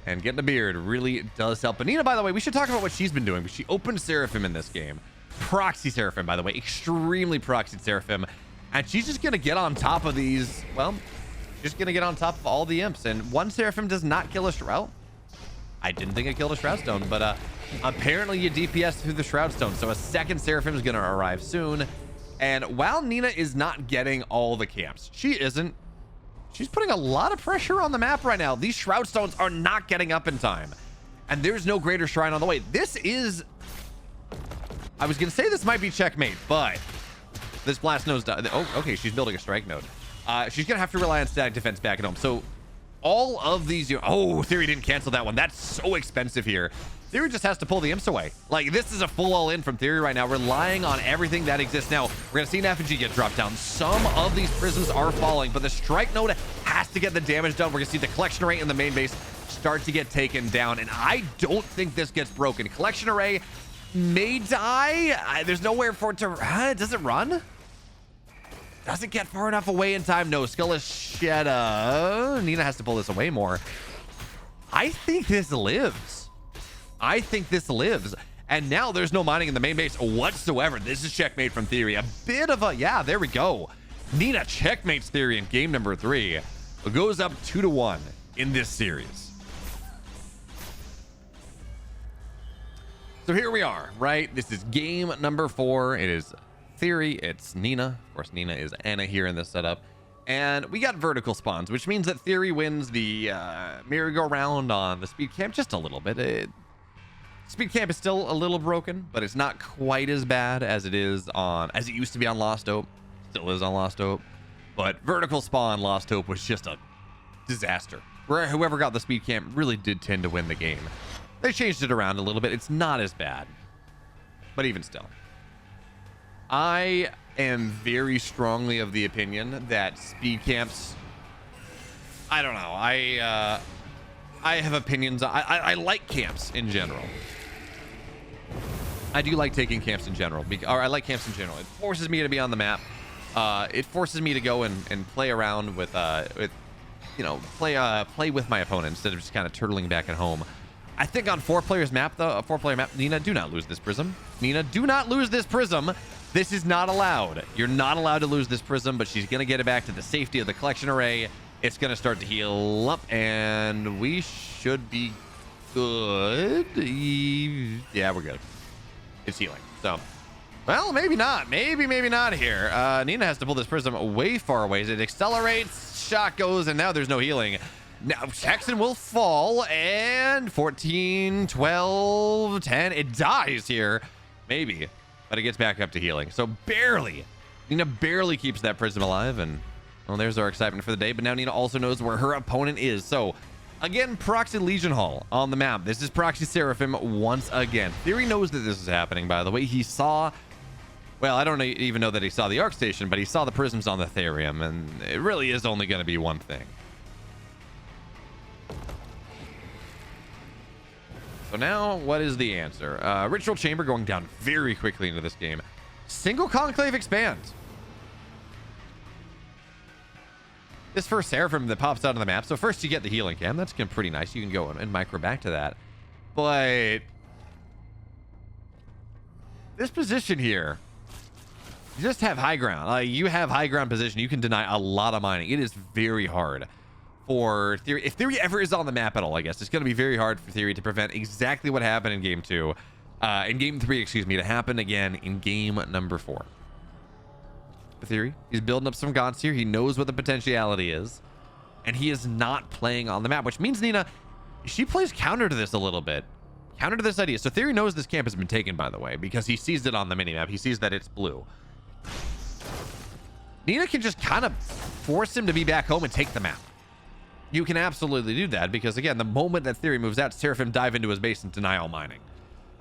And getting a beard really does help. But Nina, by the way, we should talk about what she's been doing. She opened Seraphim in this game. Proxy Seraphim, by the way. Extremely proxied Seraphim. And she's just going to get on top of these. Well, just going to get on top of all the imps. And 1 Seraphim does not kill a Shroud. I didn't think it killed a Shroudstone. But apparently you DPS through the Shroudstone. So a 2nd Seraphim is going to arrive soon. And while Nina is not getting all the camps, she isn't. She's putting a lot of pressure on the map right now. These Shroudstones are not getting up in time. And there's no greater shrine on the way. This is... I was going to say this might be checkmate, but this blast node's done. Oh, okay, she's building a strike node. She's going to have to rely on static defense back at home. So all of these... Oh, Theory didn't cancel that one. That's so expensive here. Theory just has to pull the imps away. Like, this is a full all-in from Theory right now, relying on everything that exists. Now, we're going to see an effigy get dropped down. Some of these prisms are falling, but the strike node has to get the damage done. We're going to see the collection array in the main base start to get taken down, and I don't think this gets broken. Collection array may die. There's nowhere for it to... does it run? Doesn't get far enough away in time. No, Skullashetta. Nina has to pull this away more. I think this lives. And now there's no mining in the main base whatsoever. This is checkmate from Theory. A bit of a, yeah, there we go. Nina checkmates Theory in game number 3. It goes up 2-1 in this series. So here we are, right? This is game number 4. It is Theory, it's Nina. Of course, Nina is Anna here in this setup. And we got vertical spawns, which means that Theory wins the merry-go-round on the speed camp just a little bit. Speed camp is still a little broken, but it's not quite as bad as it is on, as it used to be on Lost Hope. Still is on Lost Hope. But vertical spawn Lost Hope was just a disaster. Where whoever got the speed camp really did tend to win the game. They changed it around a little bit. It's not as bad, but even still. I am very strongly of the opinion that speed camps, I don't know. I have opinions. I like camps in general. I do like taking camps in general, or I like camps in general. It forces me to be on the map. It forces me to go and play around with you know, play with my opponent instead of just kind of turtling back at home. I think on 4-players map, though, a 4-player map, Nina, do not lose this prism. Nina, do not lose this prism. This is not allowed. You're not allowed to lose this prism, but she's going to get it back to the safety of the collection array. It's going to start to heal up, and we should be good. Yeah, we're good. It's healing. So, well, maybe not. Maybe not here. Nina has to pull this prism way far away. It accelerates, shot goes, and now there's no healing. Now, Texan will fall, and 14, 12, 10. It dies here. Maybe. But it gets back up to healing. So barely. Nina barely keeps that prism alive, and well, there's our excitement for the day. But now Nina also knows where her opponent is. So, again, Proxy Legion Hall on the map. This is Proxy Seraphim once again. Theory knows that this is happening, by the way. He saw... Well, I don't even know that he saw the Arc Station, but he saw the prisms on the Therium, and it really is only going to be one thing. So now, what is the answer? Ritual Chamber going down very quickly into this game. Single Conclave expand. This first Seraphim that pops out on the map. So first you get the healing cam. That's pretty nice. You can go and micro back to that. But this position here, you just have high ground. You have high ground position. You can deny a lot of mining. It is very hard for Theory. If Theory ever is on the map at all, I guess it's going to be very hard for Theory to prevent exactly what happened in game 2, in game 3, excuse me, to happen again in game number 4. Theory, he's building up some gaunts here. He knows what the potentiality is, and he is not playing on the map, which means Nina, she plays counter to this a little bit. Counter to this idea. So Theory knows this camp has been taken, by the way, because he sees it on the minimap. He sees that it's blue. Nina can just kind of force him to be back home and take the map. You can absolutely do that because, again, the moment that Theory moves out, Seraphim dive into his base and deny all mining.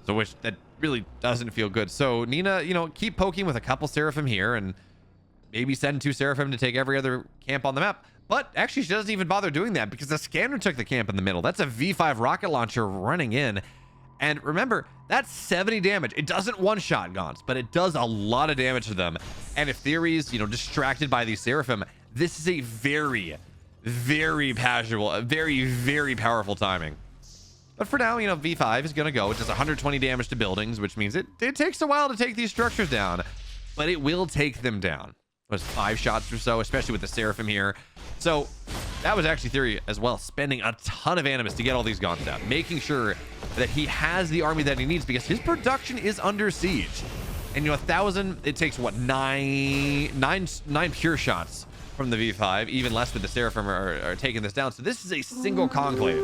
So which that really doesn't feel good. So Nina, you know, keep poking with a couple Seraphim here and maybe send 2 Seraphim to take every other camp on the map. But actually, she doesn't even bother doing that because the scanner took the camp in the middle. That's a V5 rocket launcher running in. And remember, that's 70 damage. It doesn't one-shot Gaunts, but it does a lot of damage to them. And if Theory's, you know, distracted by these Seraphim, this is a very, very very powerful timing. But for now, you know, V5 is going to go. It does 120 damage to buildings, which means it takes a while to take these structures down. But it will take them down. It was 5 shots or so, especially with the Seraphim here. So that was actually Theory as well, spending a ton of Animus to get all these Gaunts out, making sure that he has the army that he needs because his production is under siege. And, you know, 1,000, it takes, what, 9 pure shots from the V5, even less with the Seraphim are taking this down. So this is a single conclave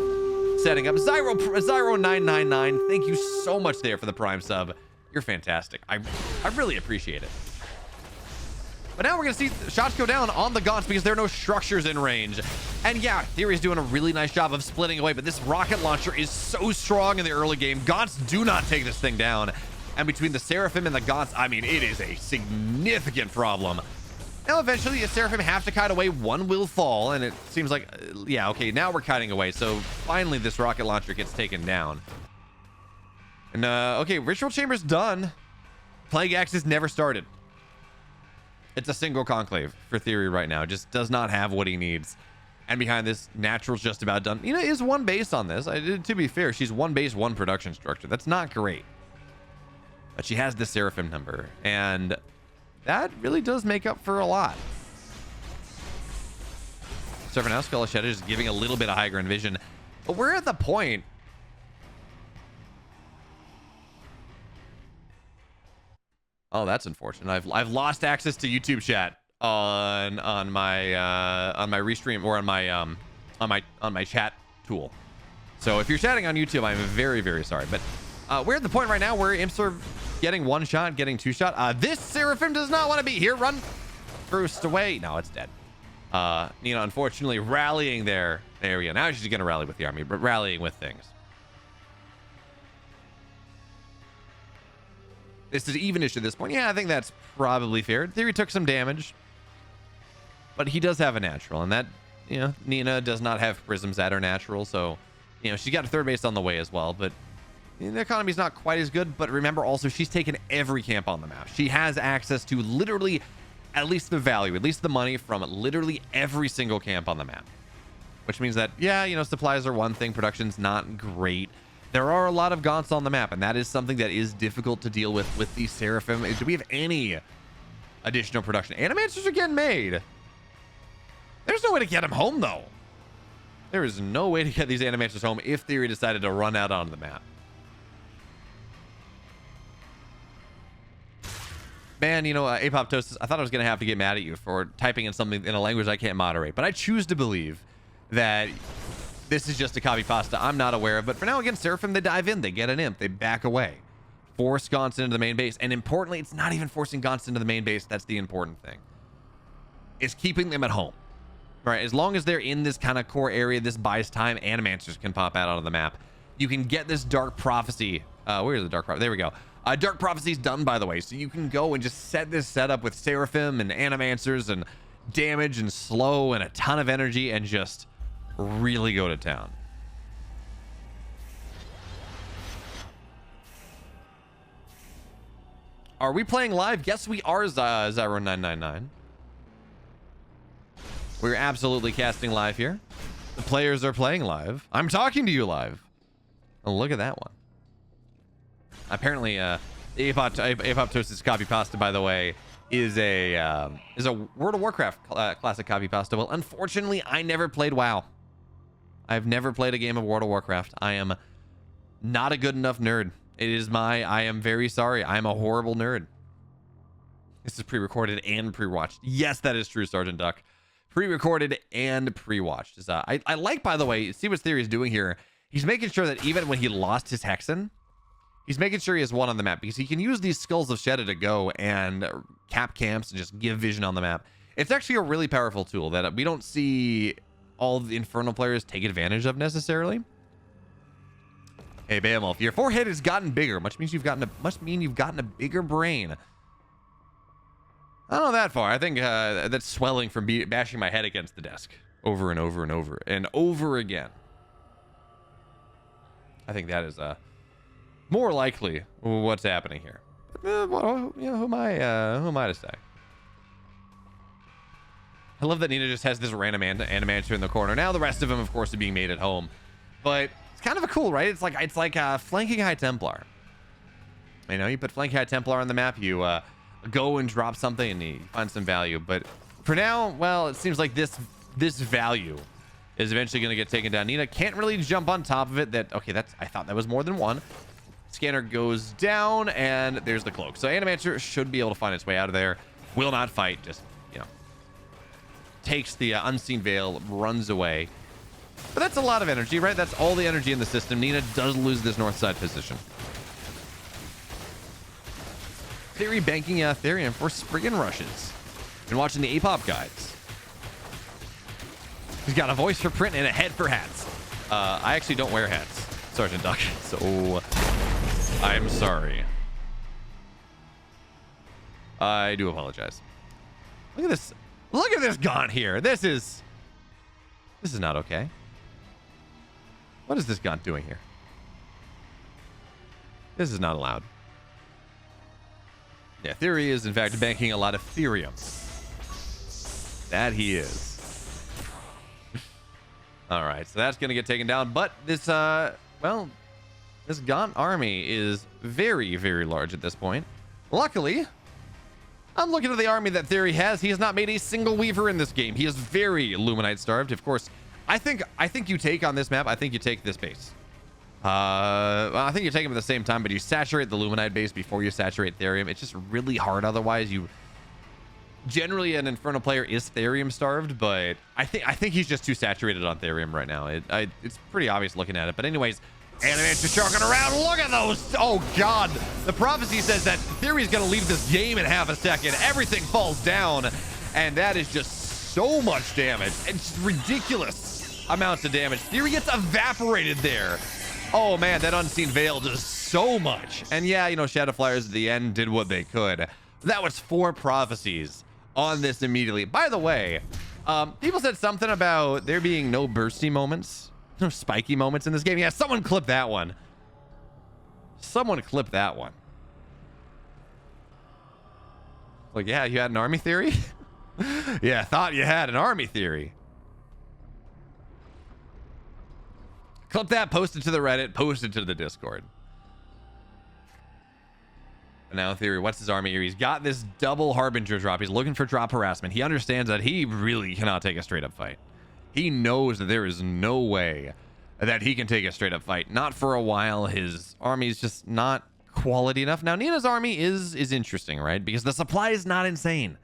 setting up. Zyro999, thank you so much there for the Prime sub. You're fantastic. I really appreciate it. But now we're going to see shots go down on the Gaunts because there are no structures in range. And yeah, Theory's doing a really nice job of splitting away, but this rocket launcher is so strong in the early game. Gaunts do not take this thing down. And between the Seraphim and the Gaunts, I mean, it is a significant problem. Now, eventually, the Seraphim have to kite away. One will fall, and it seems like, yeah, okay, now we're kiting away. So finally, this rocket launcher gets taken down. And, okay, Ritual Chamber's done. Plague Axe has never started. It's a single conclave for Theory right now. Just does not have what he needs. And behind this, Natural's just about done. Nina is 1 base on this. To be fair, she's 1 base, 1 production structure. That's not great. but she has the Seraphim number, and that really does make up for a lot. So for now, Skullshed is giving a little bit of high ground vision, but we're at the point. Oh, that's unfortunate. I've lost access to YouTube chat on my restream, or on my chat tool. So if you're chatting on YouTube, I'm very, very sorry. But we're at the point right now where imps are getting one shot, getting two shot. This Seraphim does not want to be here. Run first away. No, it's dead. Nina, unfortunately, rallying there. There we go. Now she's going to rally with the army, but rallying with things. This is even-ish at this point. Yeah, I think that's probably fair. Theory took some damage, but he does have a natural, and that, you know, Nina does not have prisms at her natural, so, you know, she got a third base on the way as well, but the economy's not quite as good. But remember also, she's taken every camp on the map. She has access to literally at least the value, at least the money from literally every single camp on the map, which means that, yeah, you know, supplies are one thing, production's not great. There are a lot of gaunts on the map, and that is something that is difficult to deal with these Seraphim. Do we have any additional production? Animancers are getting made. There's no way to get them home, though. There is no way to get these Animancers home if Theory decided to run out onto the map. Man, you know, Apoptosis, I thought I was going to have to get mad at you for typing in something in a language I can't moderate, but I choose to believe that this is just a copy pasta I'm not aware of. But for now, again, Seraphim, they dive in, they get an imp, they back away, force gaunts into the main base. And importantly, it's not even forcing gaunts into the main base. That's the important thing. It's keeping them at home, right? As long as they're in this kind of core area, this buys time. Animancers can pop out onto the map. You can get this Dark Prophecy. Where's the Dark Prophecy? There we go. Dark Prophecy's done, by the way, so you can go and just set this setup with Seraphim and Animancers and damage and slow and a ton of energy and just really go to town. Are we playing live? Yes, we are, Zyro999. We're absolutely casting live here. The players are playing live. I'm talking to you live. Oh, look at that one. Apparently, Apoptosis copy pasta, by the way, is a World of Warcraft classic copy pasta. Well, unfortunately, I never played WoW. I've never played a game of World of Warcraft. I am not a good enough nerd. I am very sorry. I'm a horrible nerd. This is pre-recorded and pre-watched. Yes, that is true, Sergeant Duck. Pre-recorded and pre-watched. I like, by the way, see what Theory is doing here. He's making sure that even when he lost his Hexen, he's making sure he has one on the map, because he can use these Skulls of Shedda to go and cap camps and just give vision on the map. It's actually a really powerful tool that we don't see all the Infernal players take advantage of necessarily. Hey, BeoMulf, your forehead has gotten bigger, must mean you've gotten a bigger brain. I don't know that far. I think that's swelling from bashing my head against the desk over and over and over and over again. I think that is more likely what's happening here. Well, you know, who am I to say? I love that Nina just has this random animator in the corner. Now the rest of them, of course, are being made at home, but it's kind of a cool, right? It's like flanking High Templar. You know, you put flanking High Templar on the map, you go and drop something, and you find some value. But for now, well, it seems like this value is eventually going to get taken down. Nina can't really jump on top of it. I thought that was more than one. Scanner goes down, and there's the cloak. So Animator should be able to find its way out of there. Will not fight, just, you know, takes the unseen veil, runs away. But that's a lot of energy, right? That's all the energy in the system. Nina does lose this north side position. Theory banking Therian for Spriggan rushes. Been watching the APOP guides. He's got a voice for print and a head for hats. I actually don't wear hats, Sergeant Duck, so I'm sorry. I do apologize. Look at this. Look at this gaunt here. This is not okay. What is this gaunt doing here? This is not allowed. Yeah, Theory is in fact banking a lot of Therium. That he is. All right, so that's going to get taken down. But this, well, This Gaunt army is very, very large at this point. Luckily, I'm looking at the army that Theory has. He has not made a single Weaver in this game. He is very Luminite starved. Of course, I think you take on this map. I think you take this base. Well, I think you take them at the same time, but you saturate the Luminite base before you saturate Therium. It's just really hard otherwise. You generally, an Infernal player is Therium starved, but I think he's just too saturated on Therium right now. It's pretty obvious looking at it. But anyways, Animator chugging around. Look at those. Oh God, the prophecy says that Theory's gonna leave this game in half a second. Everything falls down, and that is just so much damage. It's ridiculous amounts of damage. Theory gets evaporated there. Oh man, that Unseen Veil does so much. And yeah, you know, Shadow Flyers at the end did what they could. That was 4 prophecies on this immediately. By the way, people said something about there being no bursty moments, no spiky moments in this game. Yeah, someone clip that one. Someone clip that one. Like, yeah, you had an army theory? Yeah, I thought you had an army theory. Clip that, post it to the Reddit, post it to the Discord. Now Theory, what's his army here? He's got this double Harbinger drop. He's looking for drop harassment. He understands that he really cannot take a straight up fight. He knows that there is no way that he can take a straight up fight. Not for a while. His army is just not quality enough. Now Nina's army is interesting, right? Because the supply is not insane.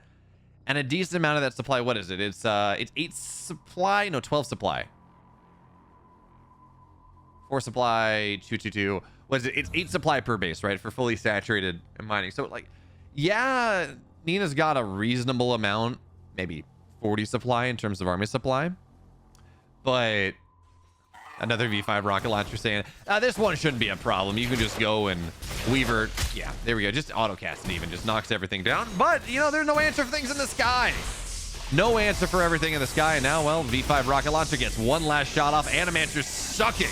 And a decent amount of that supply, what is it? It's 8 supply, no, 12 supply. 4 supply, 222. What is it? It's 8 supply per base, right? For fully saturated mining. So like, yeah, Nina's got a reasonable amount, maybe 40 supply in terms of army supply. But another V5 rocket launcher saying, this one shouldn't be a problem. You can just go and Weaver. Yeah, there we go. Just autocast it even. Just knocks everything down. But, you know, there's no answer for things in the sky. No answer for everything in the sky. And now, well, V5 rocket launcher gets one last shot off. Animancer's sucking.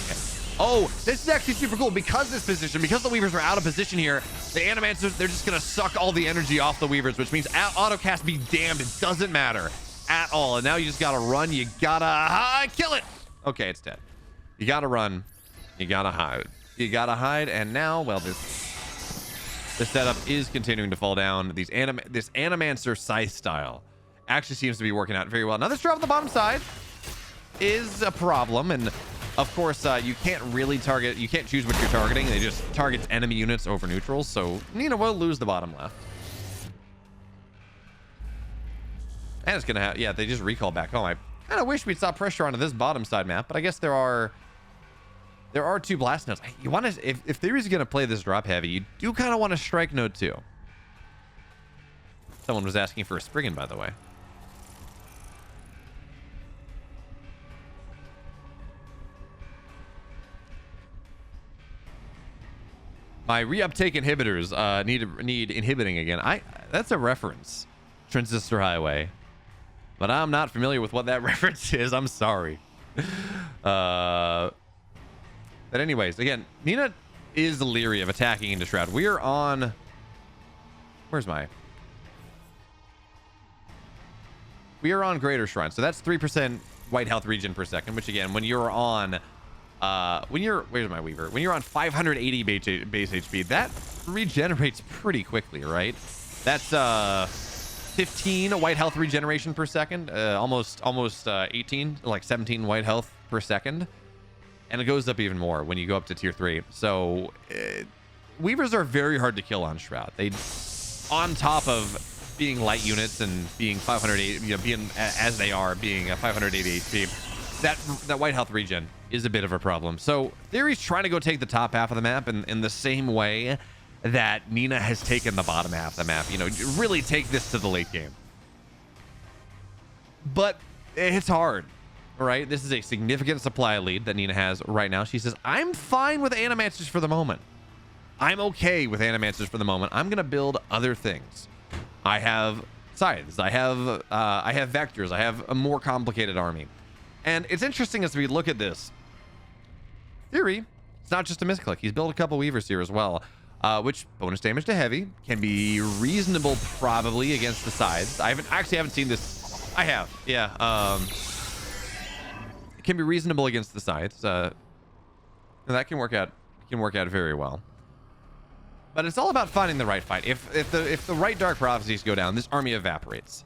Oh, this is actually super cool because this position, because the Weavers are out of position here, the Animancers, they're just going to suck all the energy off the Weavers, which means autocast be damned. It doesn't matter at all. And now you just got to run. You got to kill it. Okay, it's dead. You got to run. You got to hide. You got to hide. And now, well, this setup is continuing to fall down. This Animancer scythe style actually seems to be working out very well. Now, this drop on the bottom side is a problem. And of course, you can't really target. You can't choose what you're targeting. They just target enemy units over neutrals. So Nina will lose the bottom left. And it's going to have, yeah, they just recall back home. I kind of wish we'd stop pressure onto this bottom side map, but I guess there are 2 blast nodes. You want to, if Theory's going to play this drop heavy, you do kind of want to strike node 2. Someone was asking for a Spriggan, by the way. My reuptake inhibitors need inhibiting again. That's a reference. Transistor Highway. But I'm not familiar with what that reference is. I'm sorry. But anyways, again, Nina is leery of attacking into Shroud. We are on... Where's my... We are on Greater Shrine. So that's 3% white health regen per second, which again, when you're on... where's my Weaver? When you're on 580 base HP, that regenerates pretty quickly, right? That's 15 white health regeneration per second, almost 18, like 17 white health per second, and it goes up even more when you go up to tier 3. So Weavers are very hard to kill on Shroud. They, on top of being light units and being 580, you know, being as they are, being a 580 HP, that white health regen is a bit of a problem. So Theory's trying to go take the top half of the map in the same way that Nina has taken the bottom half of the map. You know, really take this to the late game. But it's hard, right? This is a significant supply lead that Nina has right now. She says, I'm fine with Animancers for the moment. I'm okay with Animancers for the moment. I'm going to build other things. I have scythes. I have vectors. I have a more complicated army. And it's interesting as we look at this. Theory, it's not just a misclick. He's built a couple Weavers here as well, which bonus damage to heavy can be reasonable probably against the scythes. I haven't seen this. I have, yeah. It can be reasonable against the scythes. And that can work out can work out very well. But it's all about finding the right fight. If the right Dark Prophecies go down, this army evaporates.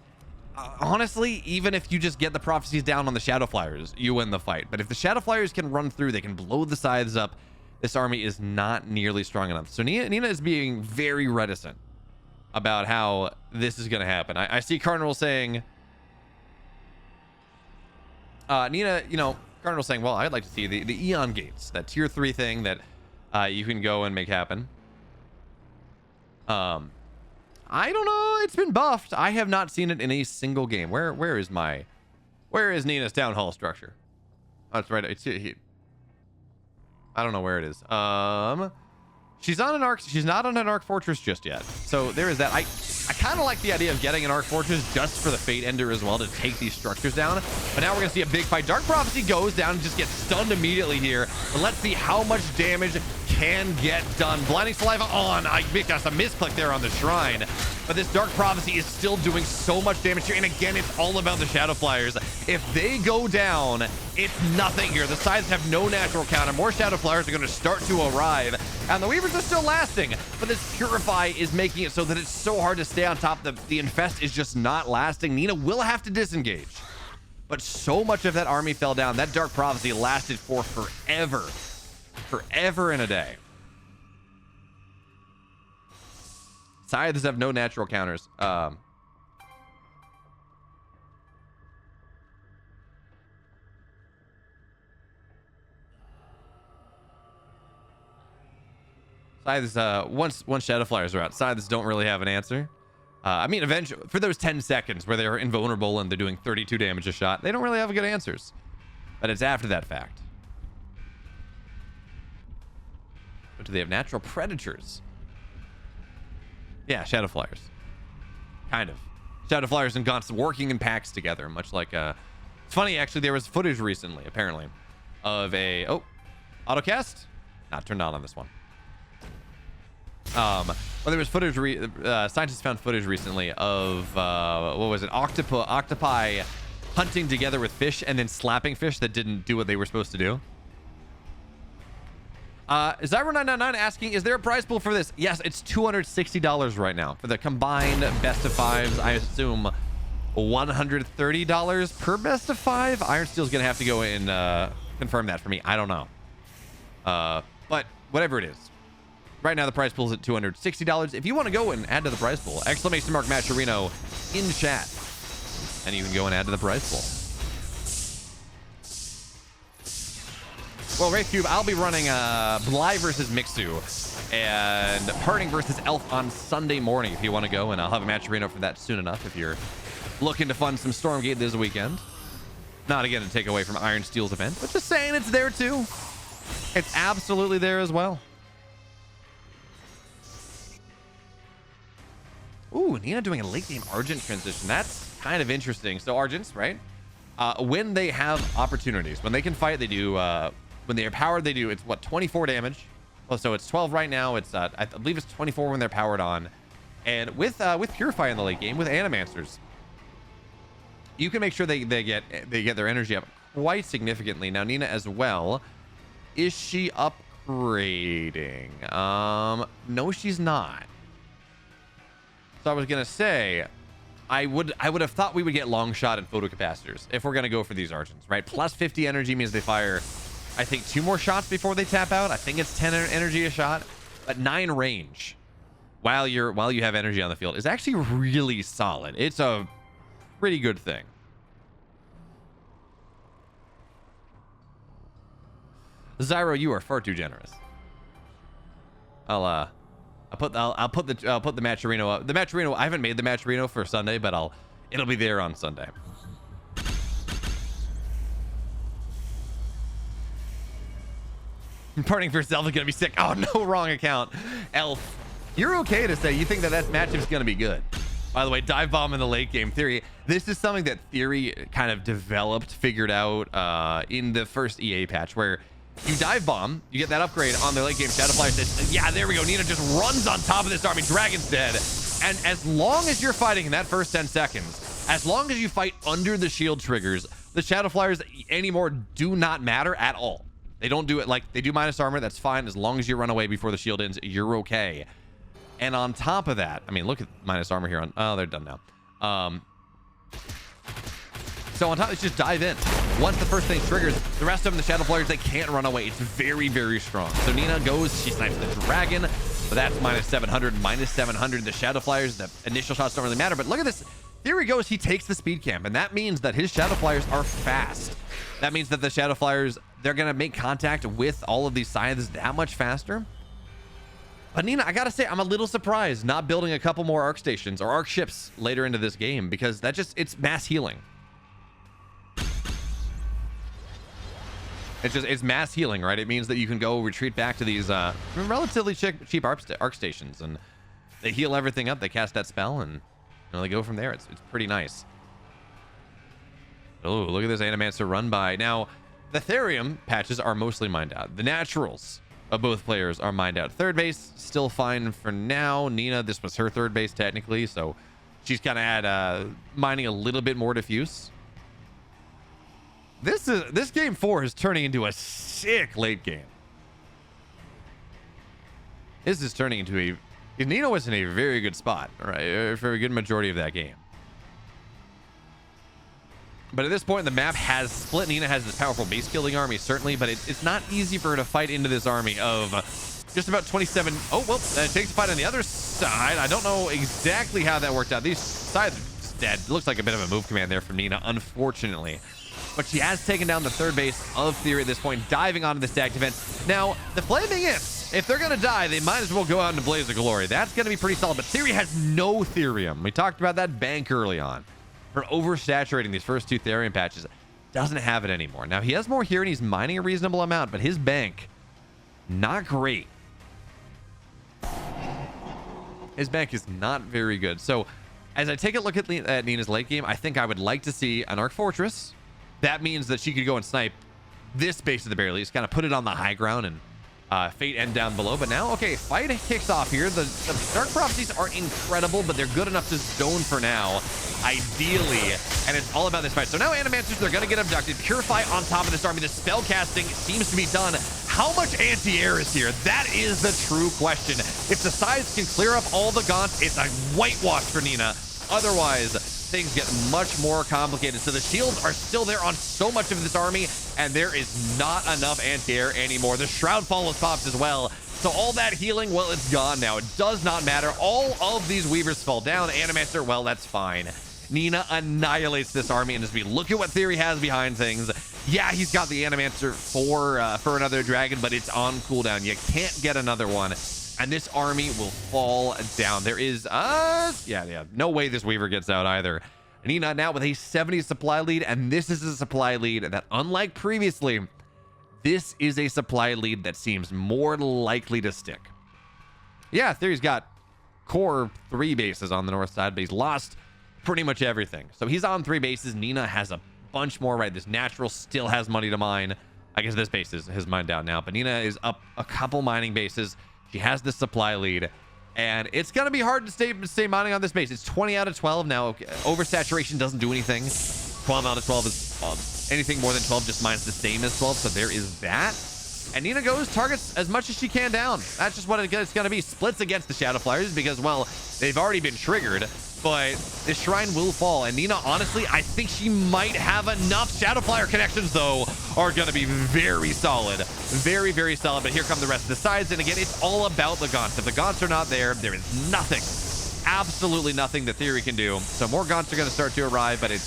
Honestly, even if you just get the prophecies down on the Shadow Flyers, you win the fight. But if the Shadow Flyers can run through, they can blow the scythes up. This army is not nearly strong enough. So Nina is being very reticent about how this is going to happen. I see Cardinal saying, Nina, you know, Cardinal saying, well, I'd like to see the Eon Gates, that tier 3 thing that you can go and make happen. I don't know. It's been buffed. I have not seen it in a single game. Where is Nina's town hall structure? Oh, that's right. It's I don't know where it is. She's on an arc. She's not on an arc fortress just yet. So there is that. I kind of like the idea of getting an arc fortress just for the Fate Ender as well to take these structures down. But now we're gonna see a big fight. Dark Prophecy goes down and just gets stunned immediately here. But let's see how much damage can get done. Blinding Saliva on. I think that's a misclick there on the shrine. But this Dark Prophecy is still doing so much damage here. And again, it's all about the Shadow Flyers. If they go down, it's nothing here. The sides have no natural counter. More Shadow Flyers are going to start to arrive. And the Weavers are still lasting. But this Purify is making it so that it's so hard to stay on top. The Infest is just not lasting. Nina will have to disengage. But so much of that army fell down. That Dark Prophecy lasted for forever. Forever and a day. Scythes have no natural counters. Scythes, once Shadow Flyers are out, Scythes don't really have an answer. I mean, eventually, for those 10 seconds where they're invulnerable and they're doing 32 damage a shot, they don't really have good answers. But it's after that fact. But do they have natural predators? Yeah, Shadow Flyers. Kind of. Shadow Flyers and Gaunts working in packs together, much like it's funny, actually, there was footage recently, apparently, of a autocast? Not turned on this one. Well, there was footage, scientists found footage recently of what was it, octopi hunting together with fish and then slapping fish that didn't do what they were supposed to do. Zyro999 asking, is there a prize pool for this? Yes, it's $260 right now for the combined best of fives. I assume $130 per best of 5. Iron Steel's gonna have to go and confirm that for me. I don't know, but whatever it is, right now the prize pool is at $260. If you want to go and add to the prize pool, exclamation mark Matcherino in chat, and you can go and add to the prize pool. Well, Wraith Cube, I'll be running Bly versus Mixu and Parting versus Elf on Sunday morning if you want to go, and I'll have a Matcherino for that soon enough if you're looking to fund some Stormgate this weekend. Not again to take away from Iron Steel's event, but just saying it's there too. It's absolutely there as well. Ooh, Nina doing a late game Argent transition. That's kind of interesting. So Argents, right? When they have opportunities, when they can fight, they do, when they are powered, they do, it's what, 24 damage. Oh, so it's 12 right now. It's, I believe it's 24 when they're powered on. And with Purify in the late game, with Animancers, you can make sure they get their energy up quite significantly. Now, Nina as well, is she upgrading? No, she's not. So I was gonna say, I would have thought we would get long shot and photocapacitors if we're gonna go for these Argents, right? Plus 50 energy means they fire, I think, 2 more shots before they tap out. I think it's 10 energy a shot, but 9 range while you have energy on the field is actually really solid. It's a pretty good thing. Zyro, you are far too generous. I'll put the Matcherino up. The Matcherino, I haven't made the Matcherino for Sunday, but it'll be there on Sunday. Parting for Elf is gonna be sick. Oh no, wrong account. Elf, you're okay to say you think that matchup's gonna be good. By the way, dive bomb in the late game theory. This is something that Theory kind of figured out in the first EA patch, where you dive bomb, you get that upgrade on their late game Shadow Flyer. Yeah, there we go. Nina just runs on top of this army. Dragon's dead. And as long as you're fighting in that first 10 seconds, as long as you fight under the shield triggers, the Shadow Flyers anymore do not matter at all. They don't do it like they do minus armor. That's fine. As long as you run away before the shield ends, you're okay. And on top of that, I mean, look at minus armor here on, oh, they're done now. So on top, let's just dive in. Once the first thing triggers, the rest of them, the Shadow Flyers, they can't run away. It's very, very strong. So Nina goes, she snipes the dragon, but that's minus 700, minus 700. The Shadow Flyers, the initial shots don't really matter, but look at this. Theory goes, he takes the speed camp, and that means that his Shadow Flyers are fast. That means that the Shadow Flyers, they're going to make contact with all of these scythes that much faster. But Nina, I gotta say, I'm a little surprised not building a couple more arc stations or arc ships later into this game, because that just, it's mass healing. It's mass healing, right? It means that you can go retreat back to these relatively cheap arc stations, and they heal everything up. They cast that spell, and they go from there. It's pretty nice. Oh, look at this Animancer run by. Now, the Therium patches are mostly mined out. The naturals of both players are mined out. Third base, still fine for now. Nina, this was her third base technically, so she's kind of had mining a little bit more diffuse. This game 4 is turning into a sick late game. This is turning into a... Nina was in a very good spot, right, for a good majority of that game. But at this point, the map has split. Nina has this powerful base building army, certainly, but it's not easy for her to fight into this army of just about 27. Oh, well, it takes a fight on the other side. I don't know exactly how that worked out. These sides are dead. Looks like a bit of a move command there from Nina, unfortunately. But she has taken down the third base of Theory at this point, diving onto the stacked event. Now, the Flaming Imps, if they're going to die, they might as well go out into Blaze of Glory. That's going to be pretty solid, but Theory has no Therium. We talked about that bank early on. For oversaturating these first two Therium patches, doesn't have it anymore. Now, he has more here, and he's mining a reasonable amount, but his bank, not great. His bank is not very good. So, as I take a look at Nina's late game, I think I would like to see an Arc Fortress. That means that she could go and snipe this base at the very least, kind of put it on the high ground and Fate end down below. But now, okay, fight kicks off here. The Dark Prophecies are incredible, but they're good enough to zone for now, ideally. And it's all about this fight. So now Animancers, they're going to get abducted. Purify on top of this army. The spell casting seems to be done. How much anti-air is here? That is the true question. If the sides can clear up all the gaunts, it's a whitewash for Nina. Otherwise, things get much more complicated. So the shields are still there on so much of this army, and there is not enough anti-air anymore. The Shroudfall was popped as well. So all that healing, well, it's gone now. It does not matter. All of these Weavers fall down. Animaster, well, that's fine. Nina annihilates this army, and as we look at what Theory has behind things, yeah, he's got the Animaster for another dragon, but it's on cooldown. You can't get another one. And this army will fall down. There is, no way this Weaver gets out either. Nina now with a 70 supply lead, and this is a supply lead that, unlike previously, this is a supply lead that seems more likely to stick. Yeah, Theory's got core 3 bases on the north side, but he's lost pretty much everything. So he's on 3 bases. Nina has a bunch more, right? This natural still has money to mine. I guess this base is his mined out now, but Nina is up a couple mining bases. She has the supply lead, and it's going to be hard to stay mining on this base. It's 20 out of 12 now. Oversaturation doesn't do anything. 12 out of 12 is anything more than 12 just mines the same as 12, so there is that. And Nina goes, targets as much as she can down. That's just what it's going to be. Splits against the Shadow Flyers because, well, they've already been triggered, but this shrine will fall. And Nina, honestly, I think she might have enough. Shadow Flyer connections, though, are going to be very solid. Very, very solid. But here come the rest of the sides. And again, it's all about the gaunts. If the gaunts are not there, there is nothing, absolutely nothing that Theory can do. So more gaunts are going to start to arrive, but the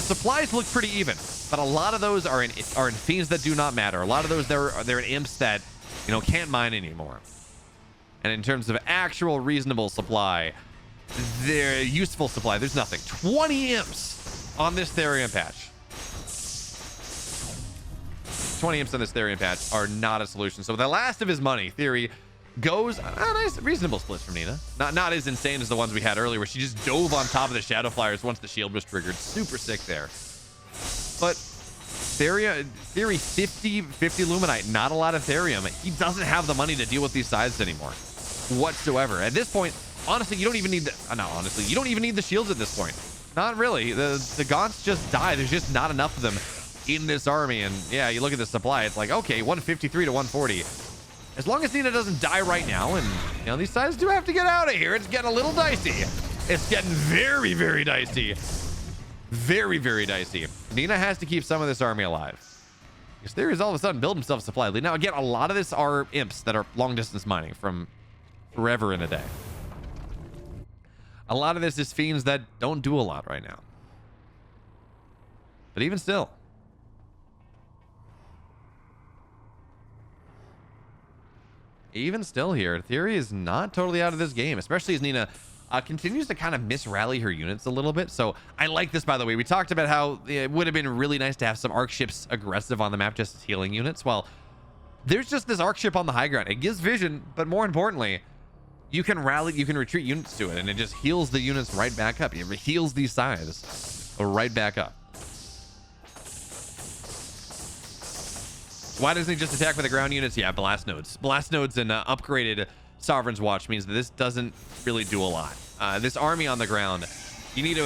supplies look pretty even. But a lot of those are in fiends that do not matter. A lot of those, they're in imps that, can't mine anymore. And in terms of actual reasonable supply, their useful supply, there's nothing. 20 imps on this Therium patch. 20 imps on this Therium patch are not a solution. So the last of his money, Theory, goes nice, reasonable splits from Nina. Not as insane as the ones we had earlier, where she just dove on top of the Shadow Flyers once the shield was triggered. Super sick there. But Theory 50 Luminite, not a lot of Therium. He doesn't have the money to deal with these sides anymore whatsoever. At this point, honestly, you don't even need you don't even need the shields at this point. Not really. The gaunts just die. There's just not enough of them in this army. And yeah, you look at the supply, it's like, okay, 153 to 140. As long as Nina doesn't die right now, and you know, these sides do have to get out of here. It's getting a little dicey. It's getting very, very dicey. Very, very dicey. Nina has to keep some of this army alive. Because there is all of a sudden build himself a supply lead. Now, again, a lot of this are imps that are long distance mining from forever in a day. A lot of this is fiends that don't do a lot right now. But even still. Even still here, Theory is not totally out of this game, especially as Nina continues to kind of misrally her units a little bit. So I like this, by the way. We talked about how it would have been really nice to have some arc ships aggressive on the map, just as healing units. Well, there's just this arc ship on the high ground. It gives vision, but more importantly, you can rally, you can retreat units to it, and it just heals the units right back up. It heals these sides right back up. Why doesn't he just attack with the ground units? Yeah, blast nodes. Blast nodes and upgraded Sovereign's Watch means that this doesn't really do a lot. This army on the ground, you need to...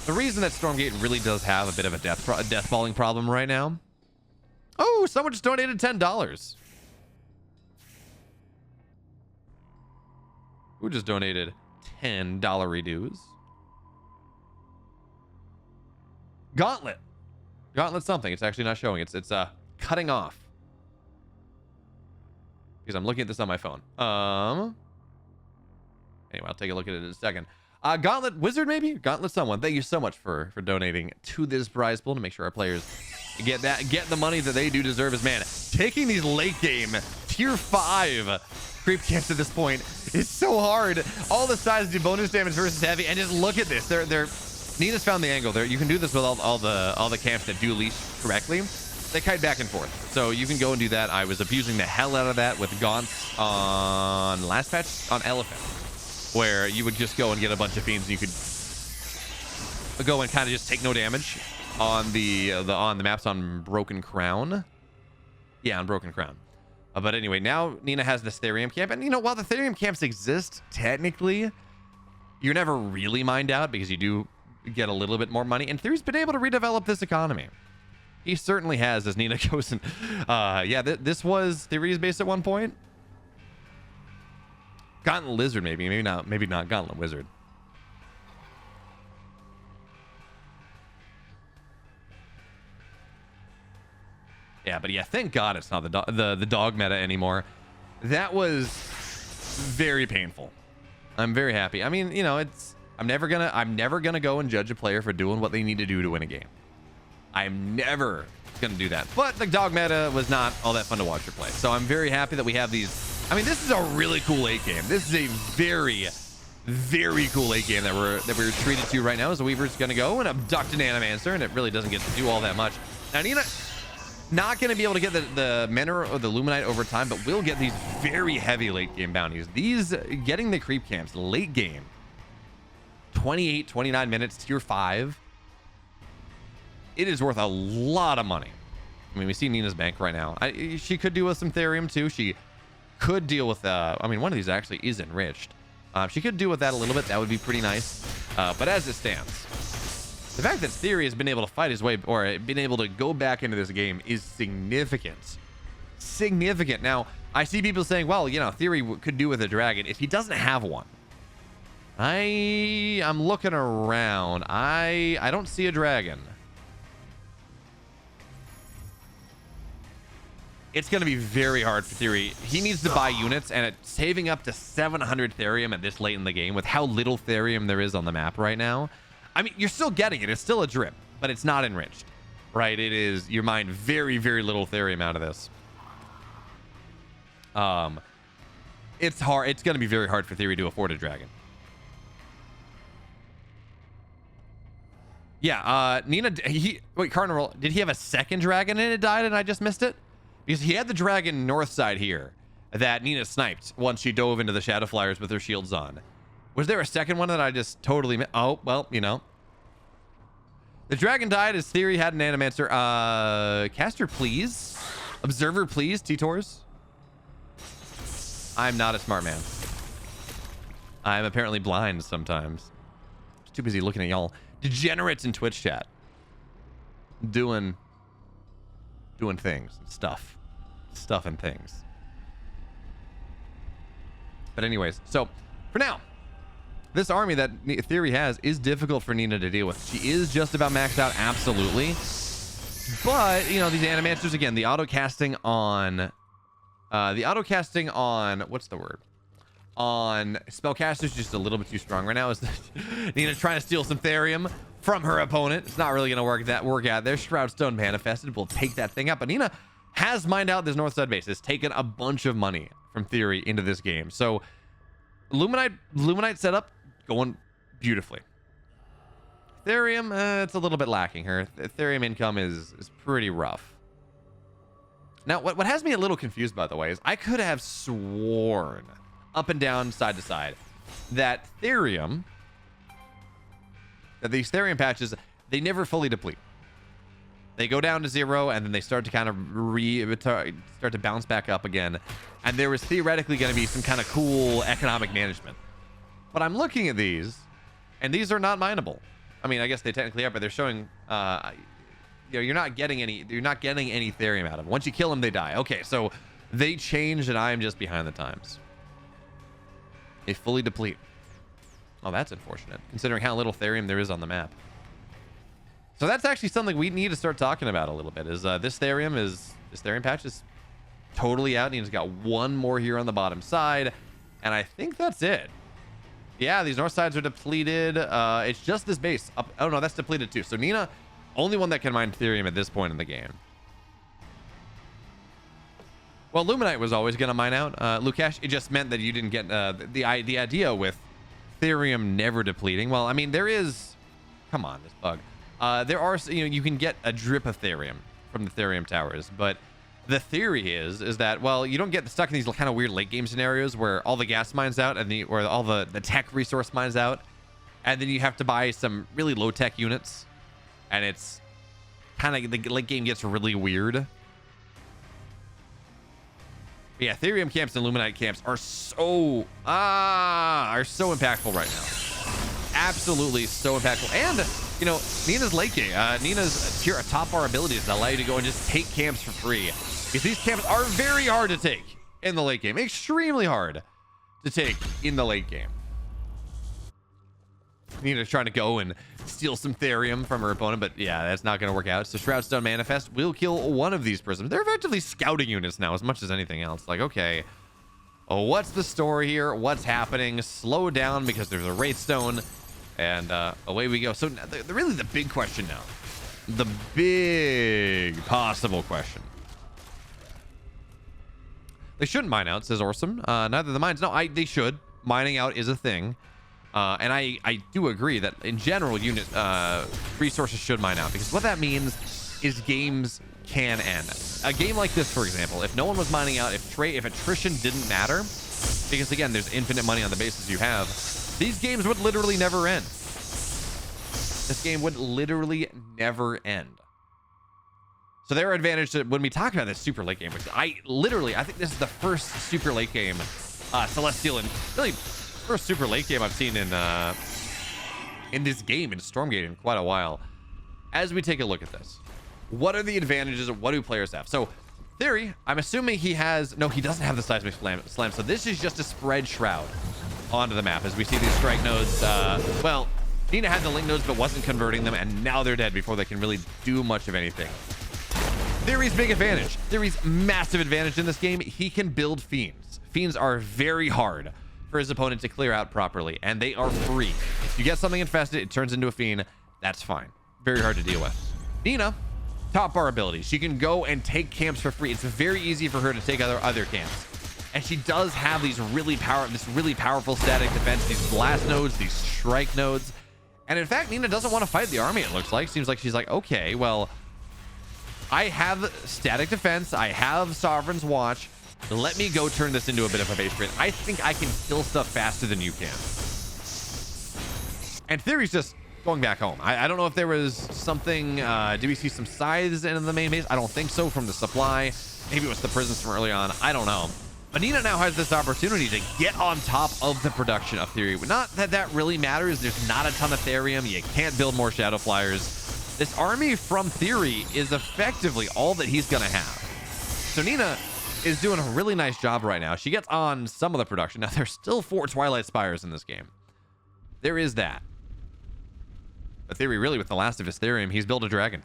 the reason that Stormgate really does have a bit of a death falling problem right now. Oh, someone just donated $10. Who just donated $10 dues? Gauntlet. Gauntlet something. It's actually not showing. It's cutting off. Because I'm looking at this on my phone. Anyway, I'll take a look at it in a second. Gauntlet Wizard, maybe? Gauntlet someone. Thank you so much for donating to this prize pool to make sure our players get the money that they do deserve. As man, taking these late game tier 5 creep camps at this point is so hard. All the sides do bonus damage versus heavy, and just look at this. They're Nina's found the angle there. You can do this with all the camps that do leash correctly. They kite back and forth, so you can go and do that. I was abusing the hell out of that with Gaunts on last patch on Elephant, where you would just go and get a bunch of fiends, and you could go and kind of just take no damage on the maps on Broken Crown. Yeah, on Broken Crown. But anyway, now Nina has this Therium camp, and you know, while the Therium camps exist, technically, you're never really mined out because you do get a little bit more money, and Theory's been able to redevelop this economy. He certainly has, as Nina goes and yeah, this was Theory's base at one point. Gauntlet Lizard, maybe not Gauntlet Wizard. Yeah, but yeah, thank God it's not the dog meta anymore. That was very painful. I'm very happy. I mean, you know, I'm never gonna go and judge a player for doing what they need to do to win a game. I'm never gonna do that. But the dog meta was not all that fun to watch her play. So I'm very happy that we have these. I mean, this is a really cool late game. This is a very, very cool late game that we're treated to right now. As the Weaver's gonna go and abduct an Animancer, and it really doesn't get to do all that much. Now Nina, not gonna be able to get the Menor or the Luminite over time, but will get these very heavy late game bounties. These getting the creep camps late game, 28, 29 minutes, tier 5. It is worth a lot of money. I mean, we see Nina's bank right now. She could deal with some Therium too. She could deal with, I mean, one of these actually is enriched. She could deal with that a little bit. That would be pretty nice. But as it stands, the fact that Theory has been able to fight his way, or been able to go back into this game, is significant. Significant. Now, I see people saying, well, you know, Theory could do with a dragon if he doesn't have one. I'm looking around. I don't see a dragon. It's going to be very hard for Theory. He needs to buy units, and it's saving up to 700 Therium at this late in the game with how little Therium there is on the map right now. I mean, you're still getting it. It's still a drip, but it's not enriched, right? It is, you mine very, very little Therium out of this. It's hard. It's going to be very hard for Theory to afford a dragon. Yeah, Nina, wait, Cardinal, did he have a second dragon and it died and I just missed it? Because he had the dragon north side here that Nina sniped once she dove into the Shadow Flyers with her shields on. Was there a second one that I just totally missed? Oh, well, you know. The dragon died as Theory had an Animancer. Caster, please. Observer, please, T-Tors. I'm not a smart man. I'm apparently blind sometimes. I'm too busy looking at y'all degenerates in Twitch chat. Doing doing things and stuff and things. But anyways, so for now, this army that Theory has is difficult for Nina to deal with. She is just about maxed out, absolutely. But, you know, these animators, again, the auto casting on, what's the word? On spellcasters, just a little bit too strong right now. Is Nina trying to steal some Therium from her opponent? It's not really going to work out there. Shroudstone manifested will take that thing out, but Nina has mined out this north side base. Has taken a bunch of money from Theory into this game. So Luminite setup going beautifully. Therium, it's a little bit lacking. Her Therium income is pretty rough. Now, what has me a little confused, by the way, is I could have sworn up and down, side to side, that these Therium patches, they never fully deplete. They go down to 0, and then they start to kind of start to bounce back up again. And there was theoretically going to be some kind of cool economic management. But I'm looking at these, and these are not mineable. I mean, I guess they technically are, but they're showing, you know, you're not getting any Therium out of them. Once you kill them, they die. Okay, so they changed, and I'm just behind the times. They fully deplete. Oh, that's unfortunate, considering how little Therium there is on the map. So that's actually something we need to start talking about a little bit. Is this Therium patch is totally out, and he's got one more here on the bottom side, and I think that's it. Yeah, these north sides are depleted. It's just this base up. Oh no, that's depleted too. So Nina, only one that can mine Therium at this point in the game. Well, Luminite was always going to mine out. Lukash, it just meant that you didn't get the idea with Therium never depleting. Well, I mean, there is. Come on, this bug. There are, you know, you can get a drip of Therium from the Therium towers, but the theory is that, well, you don't get stuck in these kind of weird late game scenarios where all the gas mines out and or all the tech resource mines out, and then you have to buy some really low tech units, and it's kind of, the late game gets really weird. But yeah, Therium camps and Luminite camps are so impactful right now. Absolutely so impactful. And you know, Nina's late game, Nina's top bar abilities allow you to go and just take camps for free, because these camps are very hard to take in the late game. Extremely hard to take in the late game. Nina's trying to go and steal some Therium from her opponent, but yeah, that's not going to work out. So Shroudstone Manifest will kill one of these prisms. They're effectively scouting units now as much as anything else. Like, okay, what's the story here? What's happening? Slow down because there's a Wraithstone. And away we go. So really the big question now, the big possible question. They shouldn't mine out, says Orsum. Neither the mines. No, they should. Mining out is a thing. And I do agree that in general, resources should mine out, because what that means is games can end. A game like this, for example, if no one was mining out, if attrition didn't matter, because again, there's infinite money on the bases you have, these games would literally never end. This game would literally never end. So their advantage to, when we talk about this super late game, which I think this is the first super late game, Celestial, and really first super late game I've seen in this game, in Stormgate, in quite a while. As we take a look at this, what are the advantages, what do players have? So Theory, I'm assuming he doesn't have the seismic slam, so this is just a spread shroud onto the map as we see these strike nodes. Well, Nina had the link nodes but wasn't converting them, and now they're dead before they can really do much of anything. Theory's big advantage. Theory's massive advantage in this game. He can build fiends. Fiends are very hard for his opponent to clear out properly, and they are free. If you get something infested, it turns into a fiend. That's fine. Very hard to deal with. Nina, top bar abilities. She can go and take camps for free. It's very easy for her to take other camps. And she does have these really powerful static defense, these blast nodes, these strike nodes. And in fact, Nina doesn't want to fight the army, it looks like. Seems like she's like, okay, well, I have static defense, I have Sovereign's Watch. Let me go turn this into a bit of a base trade. I think I can kill stuff faster than you can. And Theory's just going back home. I don't know if there was something, did we see some scythes in the main base? I don't think so from the supply. Maybe it was the prisons from early on. I don't know. But Nina now has this opportunity to get on top of the production of Theory. Not that that really matters. There's not a ton of Therium. You can't build more Shadow Flyers. this army from Theory is effectively all that he's gonna have. So Nina is doing a really nice job right now. She gets on some of the production. Now, there's still 4 Twilight Spires in this game. There is that. But Theory, really, with the last of his Therium, he's built a dragon.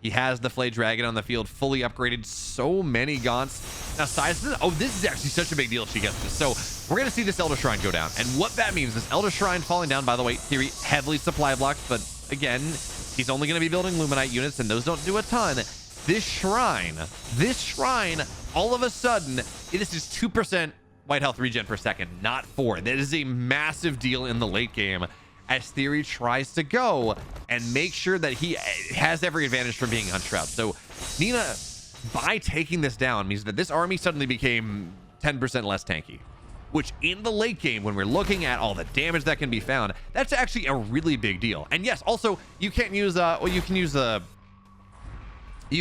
He has the Flayed Dragon on the field, fully upgraded. So many gaunts. Now, size. Oh, this is actually such a big deal if she gets this. So, we're going to see this Elder Shrine go down. And what that means, this Elder Shrine falling down, by the way, Theory, heavily supply blocked. But, again, he's only going to be building Luminite units, and those don't do a ton. This shrine, all of a sudden, this is 2% white health regen per second, not 4. That is a massive deal in the late game as Theory tries to go and make sure that he has every advantage from being on Shroud. So Nina, by taking this down, means that this army suddenly became 10% less tanky, which in the late game, when we're looking at all the damage that can be found, that's actually a really big deal. And yes, also, you can't use, you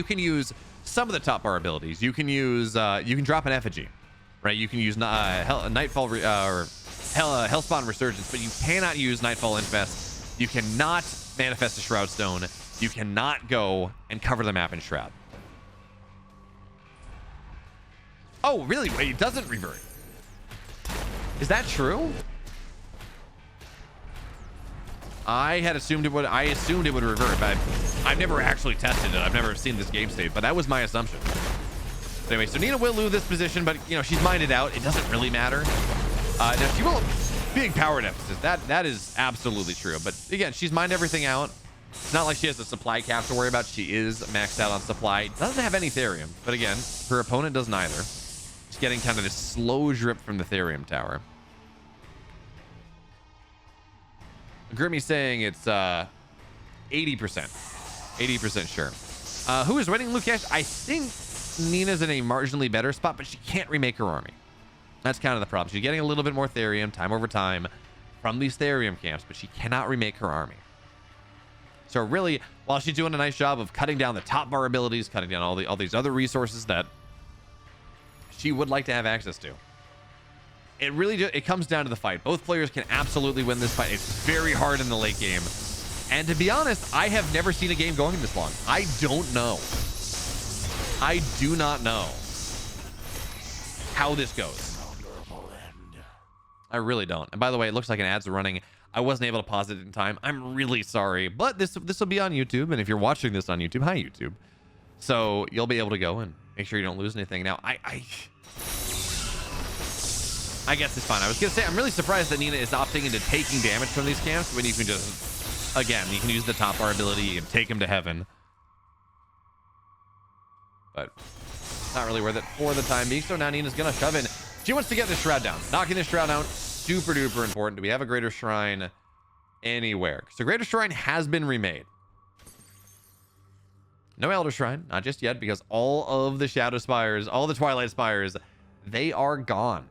can use some of the top bar abilities. You can use, you can drop an effigy, right? You can use Nightfall or Hellspawn Resurgence, but you cannot use Nightfall Infest. You cannot manifest a Shroud Stone. You cannot go and cover the map in Shroud. Oh, really? Wait, it doesn't revert. Is that true? I had assumed it would. I assumed it would revert, but I've never actually tested it. I've never seen this game state, but that was my assumption. Anyway, so Nina will lose this position, but you know she's minded out. It doesn't really matter. Now she will big power deficit. That is absolutely true. But again, she's mined everything out. It's not like she has a supply cap to worry about. She is maxed out on supply. Doesn't have any Therium, but again, her opponent doesn't either. She's getting kind of this slow drip from the Therium tower. Grimmy saying it's 80%. 80% sure. Who is winning, Lukesh? I think Nina's in a marginally better spot, but she can't remake her army. That's kind of the problem. She's getting a little bit more Therium time over time from these Therium camps, but she cannot remake her army. So really, while she's doing a nice job of cutting down the top bar abilities, cutting down all these other resources that she would like to have access to, it really it comes down to the fight. Both players can absolutely win this fight. It's very hard in the late game. And to be honest, I have never seen a game going this long. I don't know. I do not know how this goes. I really don't. And by the way, it looks like an ad's running. I wasn't able to pause it in time. I'm really sorry. But this will be on YouTube. And if you're watching this on YouTube, hi YouTube. So you'll be able to go and make sure you don't lose anything. Now, I guess it's fine. I was going to say, I'm really surprised that Nina is opting into taking damage from these camps when you can just, again, you can use the top bar ability and take him to heaven. But not really worth it for the time being. So now Nina's going to shove in. She wants to get this Shroud down. Knocking this Shroud down, super duper important. Do we have a Greater Shrine anywhere? So Greater Shrine has been remade. No Elder Shrine, not just yet, because all of the Shadow Spires, all the Twilight Spires, they are gone.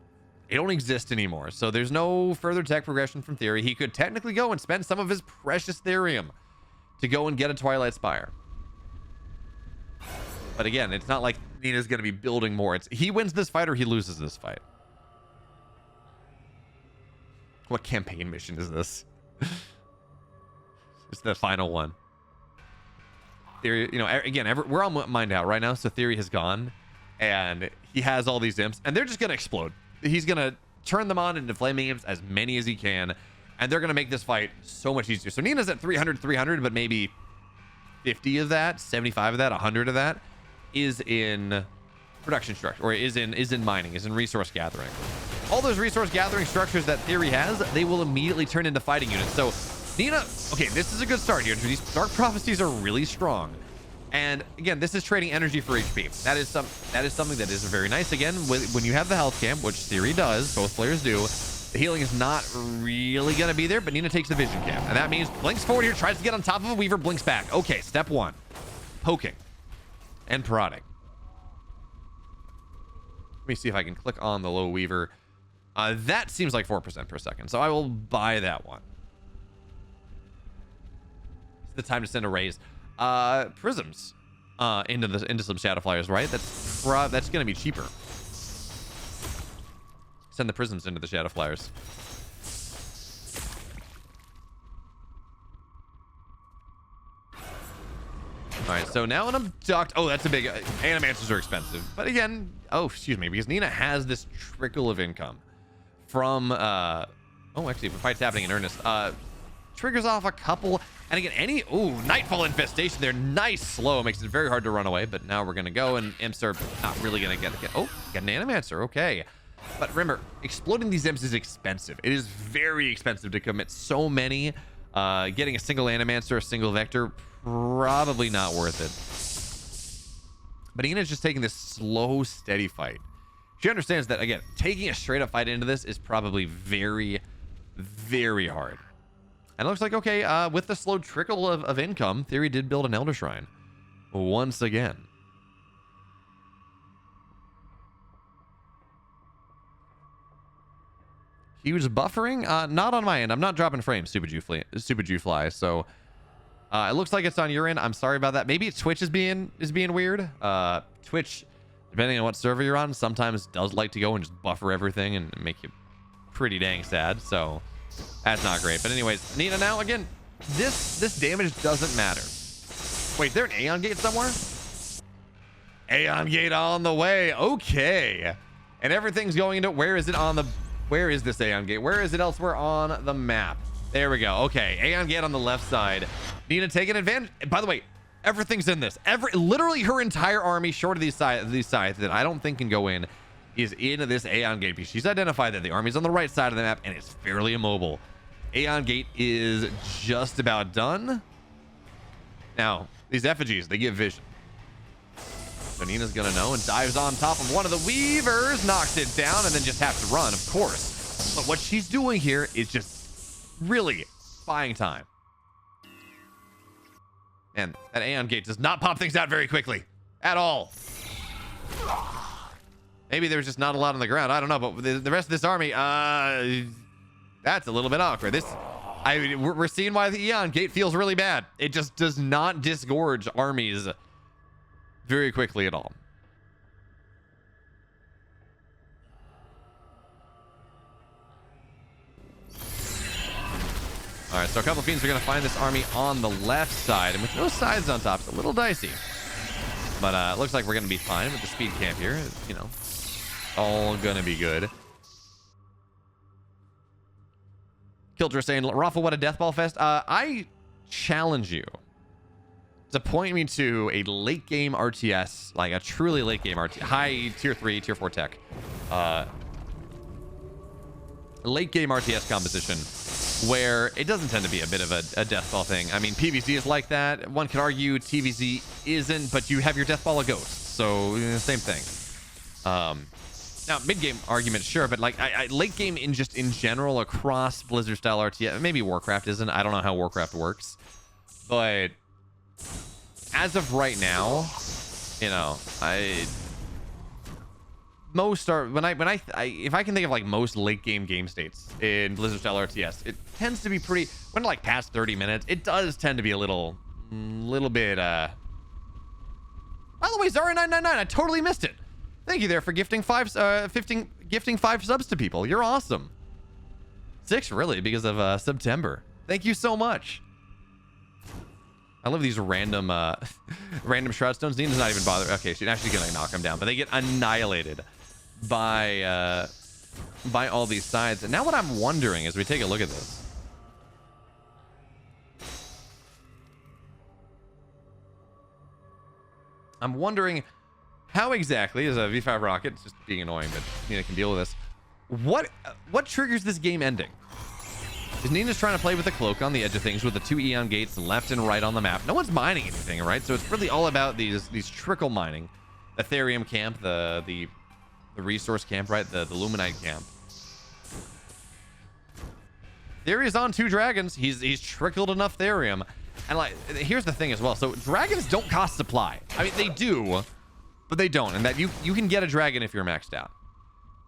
They don't exist anymore. So there's no further tech progression from Theory. He could technically go and spend some of his precious Therium to go and get a Twilight Spire. But again, it's not like Nina's going to be building more. It's he wins this fight or he loses this fight. What campaign mission is this? It's the final one. Theory, you know, again, we're all mined out right now. So Theory has gone and he has all these imps and they're just going to explode. He's going to turn them on into flaming imps, as many as he can, and they're going to make this fight so much easier. So Nina's at 300, but maybe 50 of that, 75 of that, 100 of that is in production structure, or is in mining, is in resource gathering. All those resource gathering structures that Theory has, they will immediately turn into fighting units. So Nina, okay, this is a good start here. These Dark Prophecies are really strong. And again, this is trading energy for HP. That is something that is very nice. Again, when you have the health camp, which Theory does, both players do, the healing is not really going to be there, but Nina takes the vision camp. And that means blinks forward here, tries to get on top of a Weaver, blinks back. Okay, step one. Poking and prodding. Let me see if I can click on the low Weaver. That seems like 4% per second, so I will buy that one. It's the time to send a raise. Prisms into some Shadow Flyers, right? That's going to be cheaper. Send the prisms into the Shadow Flyers. All right, so now an abduct. Oh, that's a big. Animancers are expensive, but again, oh, excuse me, because Nina has this trickle of income from. Oh, actually, if the fight's happening in earnest, triggers off a couple. And again, any. Ooh, Nightfall Infestation there. Nice slow. Makes it very hard to run away, but now we're going to go, and imps are not really going to get. Oh, get an Animancer. Okay. But remember, exploding these imps is expensive. It is very expensive to commit so many. Getting a single Animancer, a single Vector, probably not worth it. But Nina's just taking this slow, steady fight. She understands that, again, taking a straight-up fight into this is probably very, very hard. And it looks like, okay, with the slow trickle of income, Theory did build an Elder Shrine. Once again. Huge buffering? Not on my end. I'm not dropping frames, Super Jew Fly. So it looks like it's on your end. I'm sorry about that. Maybe Twitch is being weird. Twitch, depending on what server you're on, sometimes does like to go and just buffer everything and make you pretty dang sad. So that's not great. But anyways, Nina, now again, this damage doesn't matter. Wait, there an Aeon Gate somewhere? Aeon Gate on the way. Okay. And everything's going into, where is this Aeon Gate? Where is it elsewhere on the map? There we go. Okay, Aeon Gate on the left side. Nina taking advantage. By the way, everything's in this. Literally her entire army, short of these sides that I don't think can go in, is in this Aeon Gate piece. She's identified that the army's on the right side of the map and it's fairly immobile. Aeon Gate is just about done. Now, these effigies, they give vision. So Nina's gonna know and dives on top of one of the Weavers, knocks it down, and then just has to run, of course. But what she's doing here is just really buying time. And that Aeon Gate does not pop things out very quickly at all. Maybe there's just not a lot on the ground. I don't know, but the rest of this army, that's a little bit awkward. We're seeing why the Aeon Gate feels really bad. It just does not disgorge armies very quickly at all. All right, so a couple of fiends are going to find this army on the left side, and with no sides on top, it's a little dicey. But it looks like we're going to be fine with the speed camp here. You know, all going to be good. Kildra saying, Raffle, what a deathball fest. I challenge you to point me to a late game RTS, like a truly late game RTS, high tier 3, tier 4 tech, late game RTS composition where it doesn't tend to be a bit of a deathball thing. I mean, PvZ is like that. One could argue TvZ isn't, but you have your deathball of ghosts, so same thing. Now, mid-game argument, sure, but like late game in general across Blizzard style RTS, maybe Warcraft isn't. I don't know how Warcraft works, but as of right now, you know, if I can think of like most late game states in Blizzard style RTS, it tends to be pretty, when like past 30 minutes, it does tend to be a little bit, by the way, Zara999, I totally missed it. Thank you there for gifting five subs to people. You're awesome. 6 really, because of September. Thank you so much. I love these random random shroud stones. Nina's not even bothered. Okay, she's actually gonna knock them down, but they get annihilated by all these sides. And now what I'm wondering as we take a look at this, I'm wondering how exactly, as a V5 rocket, it's just being annoying, but Nina can deal with this. What triggers this game ending? Is Nina's trying to play with the cloak on the edge of things with the 2 Aeon Gates left and right on the map. No one's mining anything, right? So it's really all about these trickle mining. The Therium camp, the resource camp, right? The Luminite camp. Theory is on 2 dragons. He's trickled enough Therium. And like, here's the thing as well. So dragons don't cost supply. I mean, they do, but they don't. And that you can get a dragon if you're maxed out.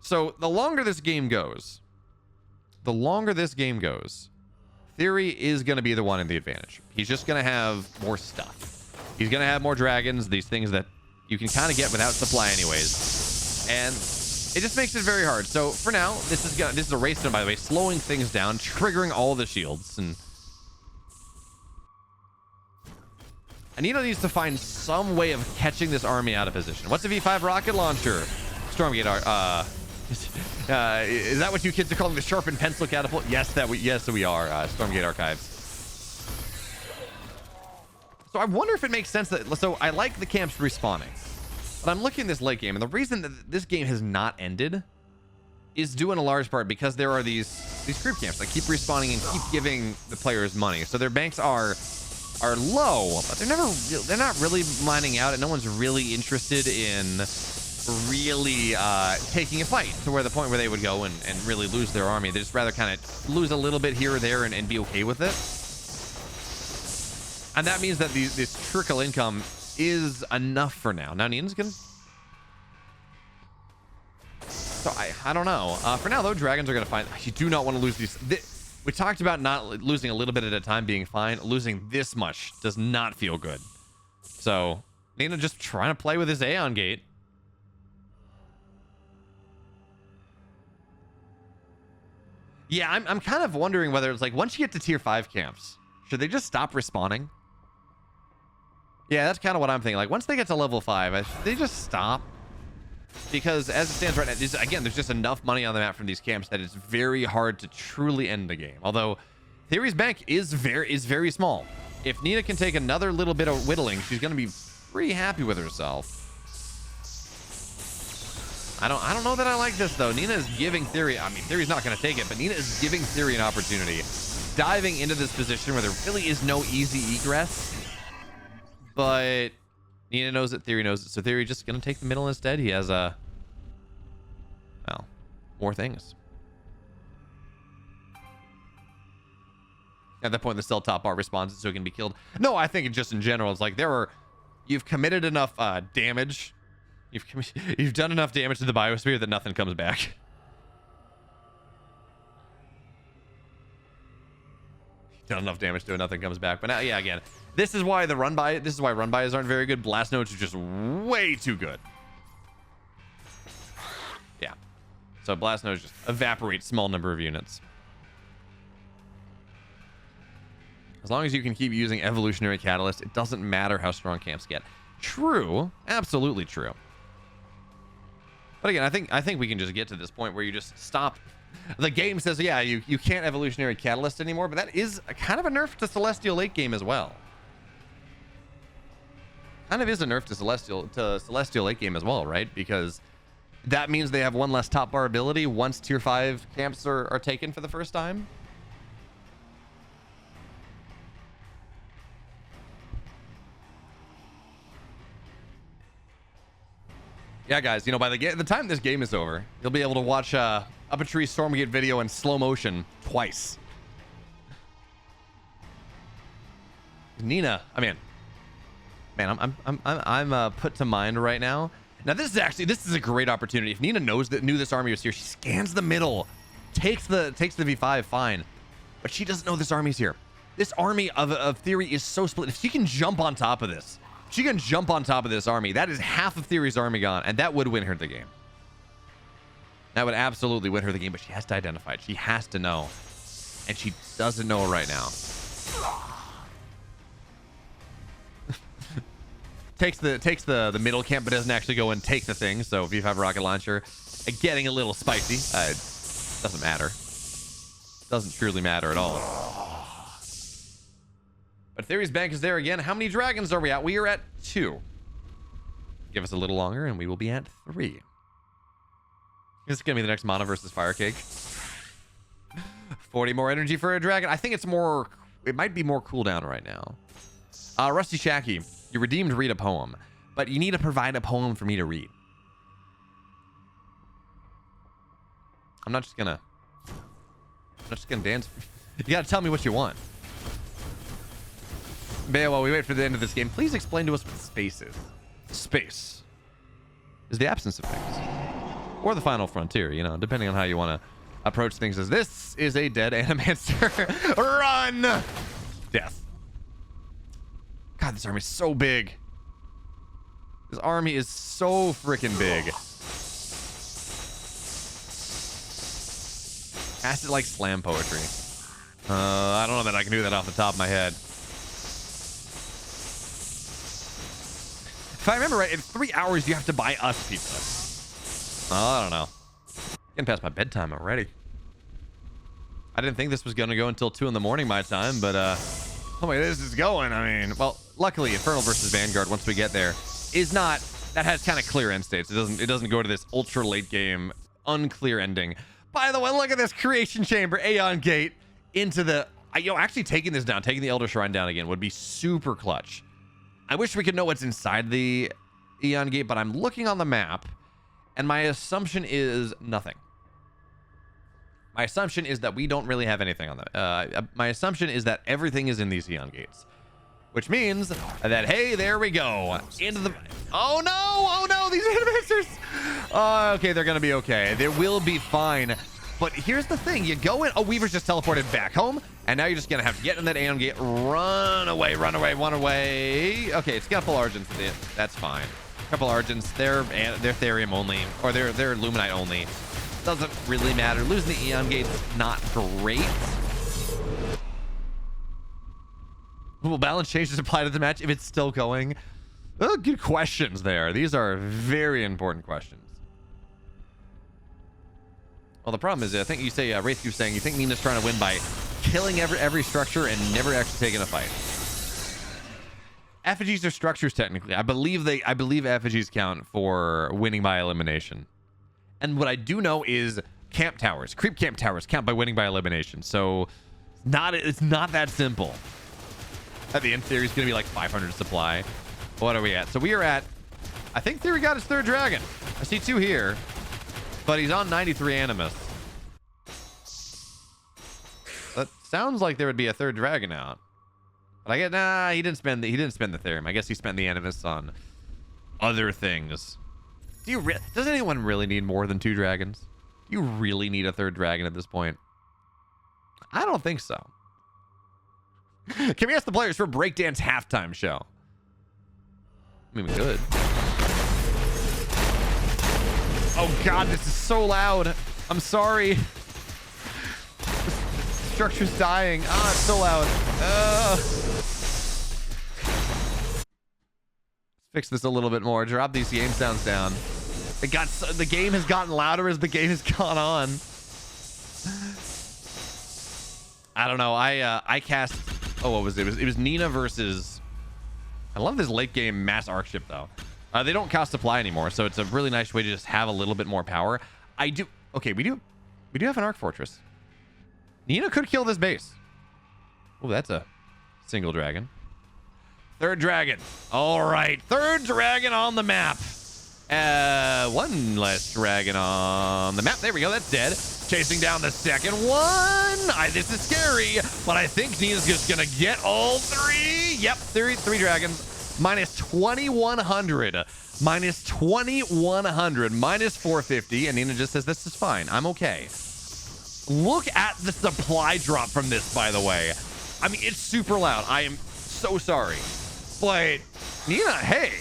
So the longer this game goes, Theory is going to be the one in the advantage. He's just going to have more stuff. He's going to have more dragons, these things that you can kind of get without supply anyways. And it just makes it very hard. So for now, this is a race stone, by the way, slowing things down, triggering all the shields. And Anita needs to find some way of catching this army out of position. What's a V5 rocket launcher? Stormgate. Is that what you kids are calling the sharpened pencil catapult? Yes, we are. Stormgate archives. So I wonder if it makes sense that. So I like the camps respawning, but I'm looking at this late game, and the reason that this game has not ended is due in a large part because there are these creep camps that keep respawning and keep giving the players money. So their banks are low, but they're not really mining out, and no one's really interested in really taking a fight to where the point where they would go and really lose their army. They just rather kind of lose a little bit here or there and be okay with it. And that means that this trickle income is enough for now. Now Nina's gonna. So I don't know. For now though, dragons are gonna find. You do not want to lose these. We talked about not losing a little bit at a time being fine. Losing this much does not feel good. So Nina just trying to play with his Aeon Gate. Yeah, I'm kind of wondering whether it's like once you get to tier 5 camps, should they just stop respawning? Yeah, that's kind of what I'm thinking. Like once they get to level 5, they just stop. Because as it stands right now, again, there's just enough money on the map from these camps that it's very hard to truly end the game. Although Theory's bank is very small. If Nina can take another little bit of whittling, she's going to be pretty happy with herself. I don't know that I like this though. Nina is giving Theory. I mean, Theory's not going to take it, but Nina is giving Theory an opportunity, diving into this position where there really is no easy egress. But Nina knows it. Theory knows it. So Theory just going to take the middle instead. He has well, more things. At that point, the cell top bar responds so it can be killed. No, I think just in general, it's like you've committed enough damage. You've done enough damage to the biosphere that nothing comes back. You've done enough damage to it, nothing comes back. But now, yeah, again, this is why run bys aren't very good. Blast nodes are just way too good. Yeah. So blast nodes just evaporate small number of units. As long as you can keep using evolutionary catalyst, it doesn't matter how strong camps get. True, absolutely true. But again, I think we can just get to this point where you just stop. The game says, yeah, you can't evolutionary catalyst anymore, but that is kind of a nerf to Celestial late game as well. Kind of is a nerf to Celestial late game as well, right? Because that means they have one less top bar ability once tier 5 camps are taken for the first time. Yeah, guys, you know, by the time this game is over, you'll be able to watch Up a Tree Stormgate video in slow motion twice. Nina, I mean, man, I'm put to mind right now. Now this is a great opportunity. If Nina knew this army was here, she scans the middle, takes the V5, fine, but she doesn't know this army's here. This army of Theory is so split. If she can jump on top of this. She can jump on top of this army. That is half of Theory's army gone, and that would win her the game. That would absolutely win her the game, but she has to identify it. She has to know, and she doesn't know right now. takes the middle camp, but doesn't actually go and take the thing. So V5 rocket launcher, getting a little spicy. Doesn't matter. Doesn't truly matter at all. But Theory's bank is there again. How many dragons are we at? We are at 2. Give us a little longer and we will be at 3. This is going to be the next Mana versus Fire Cake. 40 more energy for a dragon. I think it might be more cooldown right now. Rusty Shacky, you redeemed read a poem, but you need to provide a poem for me to read. I'm not just going to dance. You got to tell me what you want. Bea, while we wait for the end of this game, please explain to us what space is. Space is the absence of things. Or the final frontier, you know, depending on how you want to approach things. As this is a dead animancer. Run! Death. God, this army is so big. This army is so freaking big. Acid like slam poetry. I don't know that I can do that off the top of my head. I remember right, in 3 hours you have to buy us pizza. Oh, I don't know. Getting past my bedtime already. I didn't think this was going to go until 2 in the morning my time, but oh my, this is going. I mean, well, luckily Infernal versus Vanguard, once we get there, is not, that has kind of clear end states. It doesn't go to this ultra late game unclear ending. By the way, look at this creation chamber, Aeon Gate into the, actually taking this down, taking the Elder Shrine down again would be super clutch. I wish we could know what's inside the Aeon Gate, but I'm looking on the map and my assumption is nothing. My assumption is that we don't really have anything on them. My assumption is that everything is in these Aeon Gates, which means that, hey, there we go. Into the... Oh, no! Oh, no! These animators! Oh, okay, they're going to be okay. They will be fine. But here's the thing. You go in... Oh, Weaver's just teleported back home, and now you're just going to have to get in that Aeon Gate. Run away, run away, run away. Okay, it's got a couple Argents. That's fine. A couple Argents. They're Therium only, or they're Luminite only. Doesn't really matter. Losing the Aeon Gate's not great. Will balance changes apply to the match if it's still going? Oh, good questions there. These are very important questions. Well, the problem is, I think you say, Wraith, you're saying you think Nina's trying to win by killing every structure and never actually taking a fight. Effigies are structures technically. I believe effigies count for winning by elimination. And what I do know is camp towers, creep camp towers count by winning by elimination. So it's not that simple. At the end, Theory's going to be like 500 supply. What are we at? So we are at, I think Theory got his 3rd dragon. I see 2 here, but he's on 93 Animus. That sounds like there would be a 3rd dragon out. But I get, nah, he didn't spend the Therium. I guess he spent the Animus on other things. Does anyone really need more than 2 dragons? Do you really need a 3rd dragon at this point? I don't think so. Can we ask the players for Breakdance halftime show? I mean, we could. Oh god, this is so loud. I'm sorry. The structure's dying. Ah, it's so loud. Let's fix this a little bit more. Drop these game sounds down. The game has gotten louder as the game has gone on. I don't know. I cast. Oh, what was it? It was Nina versus. I love this late game mass arc ship though. They don't cost supply anymore, so it's a really nice way to just have a little bit more power. Okay, we do have an arc fortress. Nina could kill this base. Oh, that's a single dragon. 3rd dragon. All right, 3rd dragon on the map. 1 less dragon on the map. There we go. That's dead. Chasing down the 2nd one. This is scary, but I think Nina's just gonna get all 3. Yep, 3 dragons. Minus 2100. Minus 2100. Minus 450. And Nina just says, this is fine. I'm okay. Look at the supply drop from this, by the way. I mean, it's super loud. I am so sorry. But Nina, hey,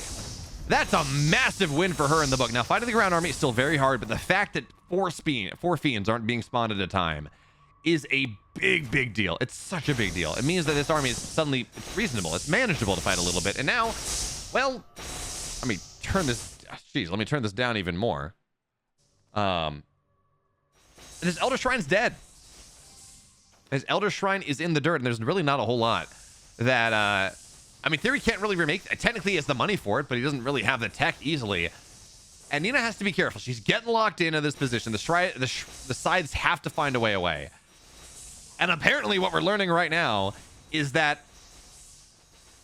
that's a massive win for her in the book. Now, fighting the ground army is still very hard, but the fact that 4 fiends aren't being spawned at a time is a big deal. It's such a big deal. It means that this army is suddenly, it's reasonable. It's manageable to fight a little bit. And now, well, let me turn this, geez, let me turn this down even more. His Elder Shrine's dead. His Elder Shrine is in the dirt, and there's really not a whole lot that, I mean, Theory can't really remake. Technically, he has the money for it, but he doesn't really have the tech easily. And Nina has to be careful. She's getting locked into this position. The sides have to find a way away. And apparently what we're learning right now is that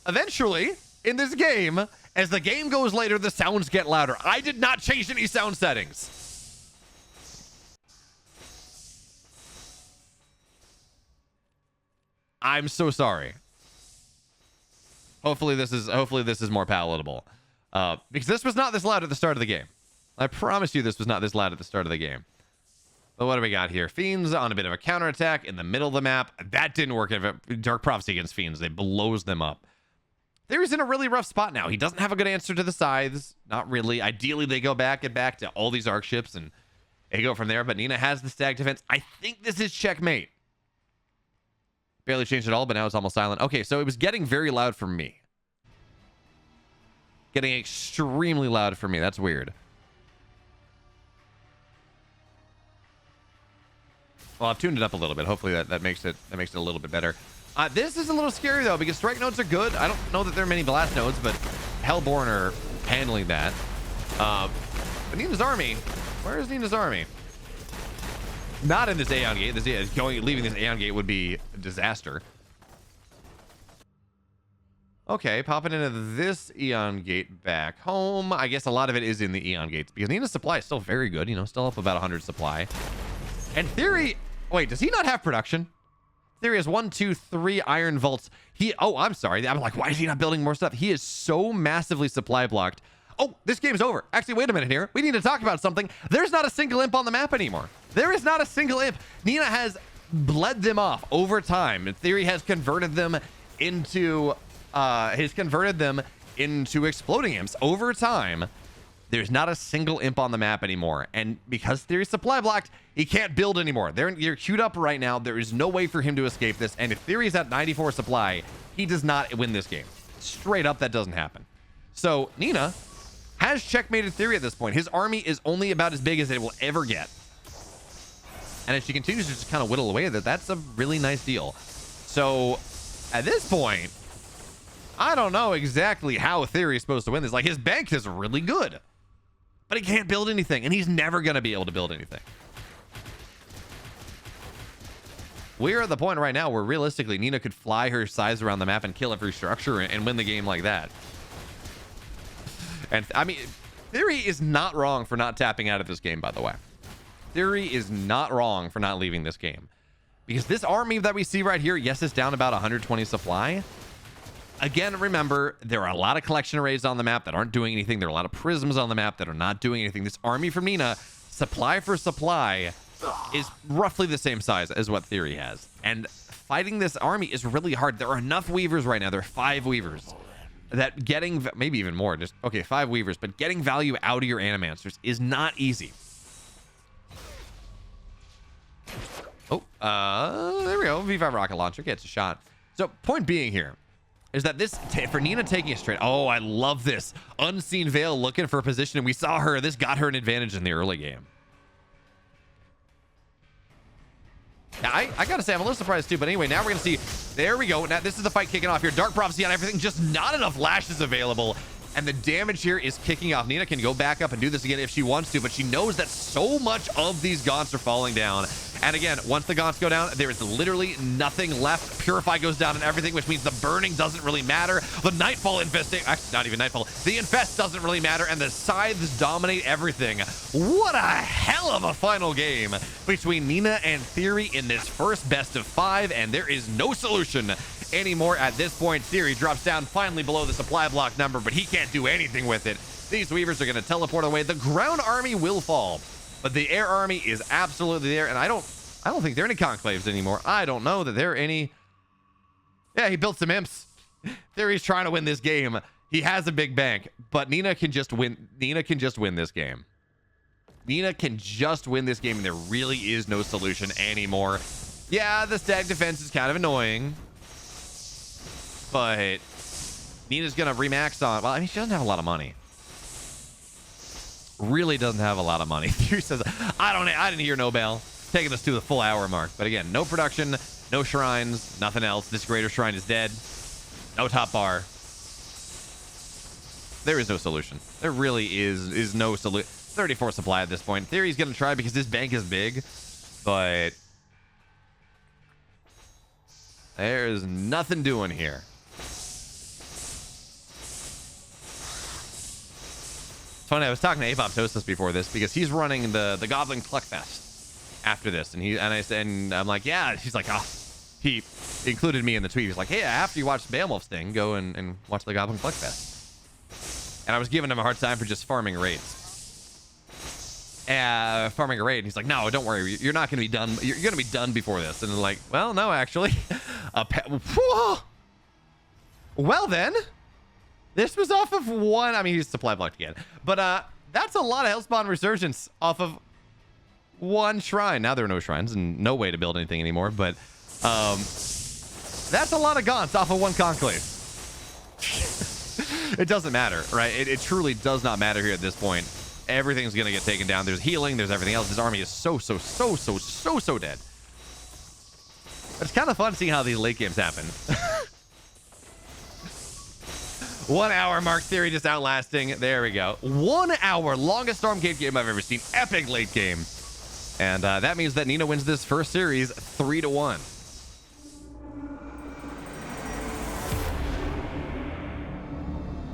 eventually, in this game, as the game goes later, the sounds get louder. I did not change any sound settings. I'm so sorry. Hopefully this is more palatable, because this was not this loud at the start of the game. I promise you this was not this loud at the start of the game. But what do we got here? Fiends on a bit of a counterattack in the middle of the map. That didn't work. Dark Prophecy against Fiends, they blows them up. Theory's in a really rough spot now. He doesn't have a good answer to the scythes. Not really. Ideally, they go back to all these arc ships and they go from there. But Nina has the stag defense. I think this is checkmate. Barely changed at all, but now it's almost silent. Okay, so it was getting very loud for me. getting extremely loud for me. That's weird. Well, I've tuned it up a little bit. Hopefully that makes it a little bit better. This is a little scary though, because strike nodes are good. I don't know that there are many blast nodes, but Hellborn are handling that. But Nina's army, where is Nina's army? Not in this Aeon Gate. Leaving this Aeon Gate would be a disaster. Okay, popping into this Aeon Gate back home. I guess a lot of it is in the Aeon Gates because Nina's supply is still very good. You know, still up about 100 supply. And Theory, wait, does he not have production? Theory has 1, 2, 3 iron vaults. Oh, I'm sorry. I'm like, why is he not building more stuff? He is so massively supply blocked. Oh, this game's over. Actually, wait a minute here. We need to talk about something. There's not a single imp on the map anymore. There is not a single imp. Nina has bled them off over time. Theory has converted them into exploding imps over time. There's not a single imp on the map anymore. And because Theory's supply blocked, he can't build anymore. They're queued up right now. There is no way for him to escape this. And if Theory's at 94 supply, he does not win this game. Straight up, that doesn't happen. So Nina has checkmated Theory at this point. His army is only about as big as it will ever get. And as she continues to just kind of whittle away at it, that's a really nice deal. So at this point, I don't know exactly how Theory is supposed to win this. Like, his bank is really good, but he can't build anything, and he's never going to be able to build anything. We're at the point right now where realistically Nina could fly her size around the map and kill every structure and win the game like that. And I mean, Theory is not wrong for not tapping out of this game, by the way. Theory is not wrong for not leaving this game, because this army that we see right here, yes, it's down about 120 supply. Again, remember, there are a lot of collection arrays on the map that aren't doing anything. There are a lot of prisms on the map that are not doing anything. This army from Nina, supply for supply, is roughly the same size as what Theory has. And fighting this army is really hard. There are enough weavers right now. There are 5 weavers. That getting, maybe even more, just, okay, 5 weavers, but getting value out of your animancers is not easy. Oh, there we go. V5 rocket launcher gets a shot. So, point being here is that this, for Nina taking it straight, oh, I love this. Unseen Veil looking for a position, and we saw her. This got her an advantage in the early game. Now, I gotta say, I'm a little surprised too, but anyway, now we're gonna see, there we go. Now, this is the fight kicking off here. Dark Prophecy on everything, just not enough lashes available. And the damage here is kicking off. Nina can go back up and do this again if she wants to, but she knows that so much of these gaunts are falling down. And again, once the gaunts go down, there is literally nothing left. Purify goes down and everything, which means the burning doesn't really matter. The Nightfall infestation, actually not even Nightfall, the infest doesn't really matter, and the scythes dominate everything. What a hell of a final game between Nina and Theory in this first best of 5, and there is no solution anymore at this point. Theory drops down finally below the supply block number, but he can't do anything with it. These weavers are going to teleport away. The ground army will fall, but the air army is absolutely there. And I don't think there are any conclaves anymore. I don't know that there are any. Yeah, he built some imps. Theory's trying to win this game. He has a big bank, but Nina can just win. Nina can just win this game. Nina can just win this game, and there really is no solution anymore. Yeah, the stag defense is kind of annoying, but Nina's gonna remax on. Well, I mean, she doesn't have a lot of money. Really doesn't have a lot of money. Theory says, I didn't hear no bell. Taking us to the full hour mark. But again, no production, no shrines, nothing else. This greater shrine is dead. No top bar. There is no solution. There really is no solution. 34 supply at this point. Theory's gonna try because this bank is big, but there's nothing doing here. Funny, I was talking to Apoptosis before this because he's running the Goblin Cluckfest after this, and I'm like, yeah. He's like, oh, he included me in the tweet. He's like, hey, after you watch BeoMulf's thing, go and watch the Goblin Cluckfest. And I was giving him a hard time for just farming raids. Farming a raid, and he's like, no, don't worry, you're not gonna be done. You're gonna be done before this. And I'm like, well, no, actually. Well then. This was off of one. I mean, he's supply blocked again. But that's a lot of Hellspawn Resurgence off of one shrine. Now there are no shrines and no way to build anything anymore. But that's a lot of gaunts off of one conclave. It doesn't matter, right? It truly does not matter here at this point. Everything's gonna get taken down. There's healing, there's everything else. This army is so dead. It's kind of fun seeing how these late games happen. 1 hour Mark Theory just outlasting. There we go. 1 hour, longest Stormgate game I've ever seen. Epic late game. And that means that Nina wins this first series 3-1.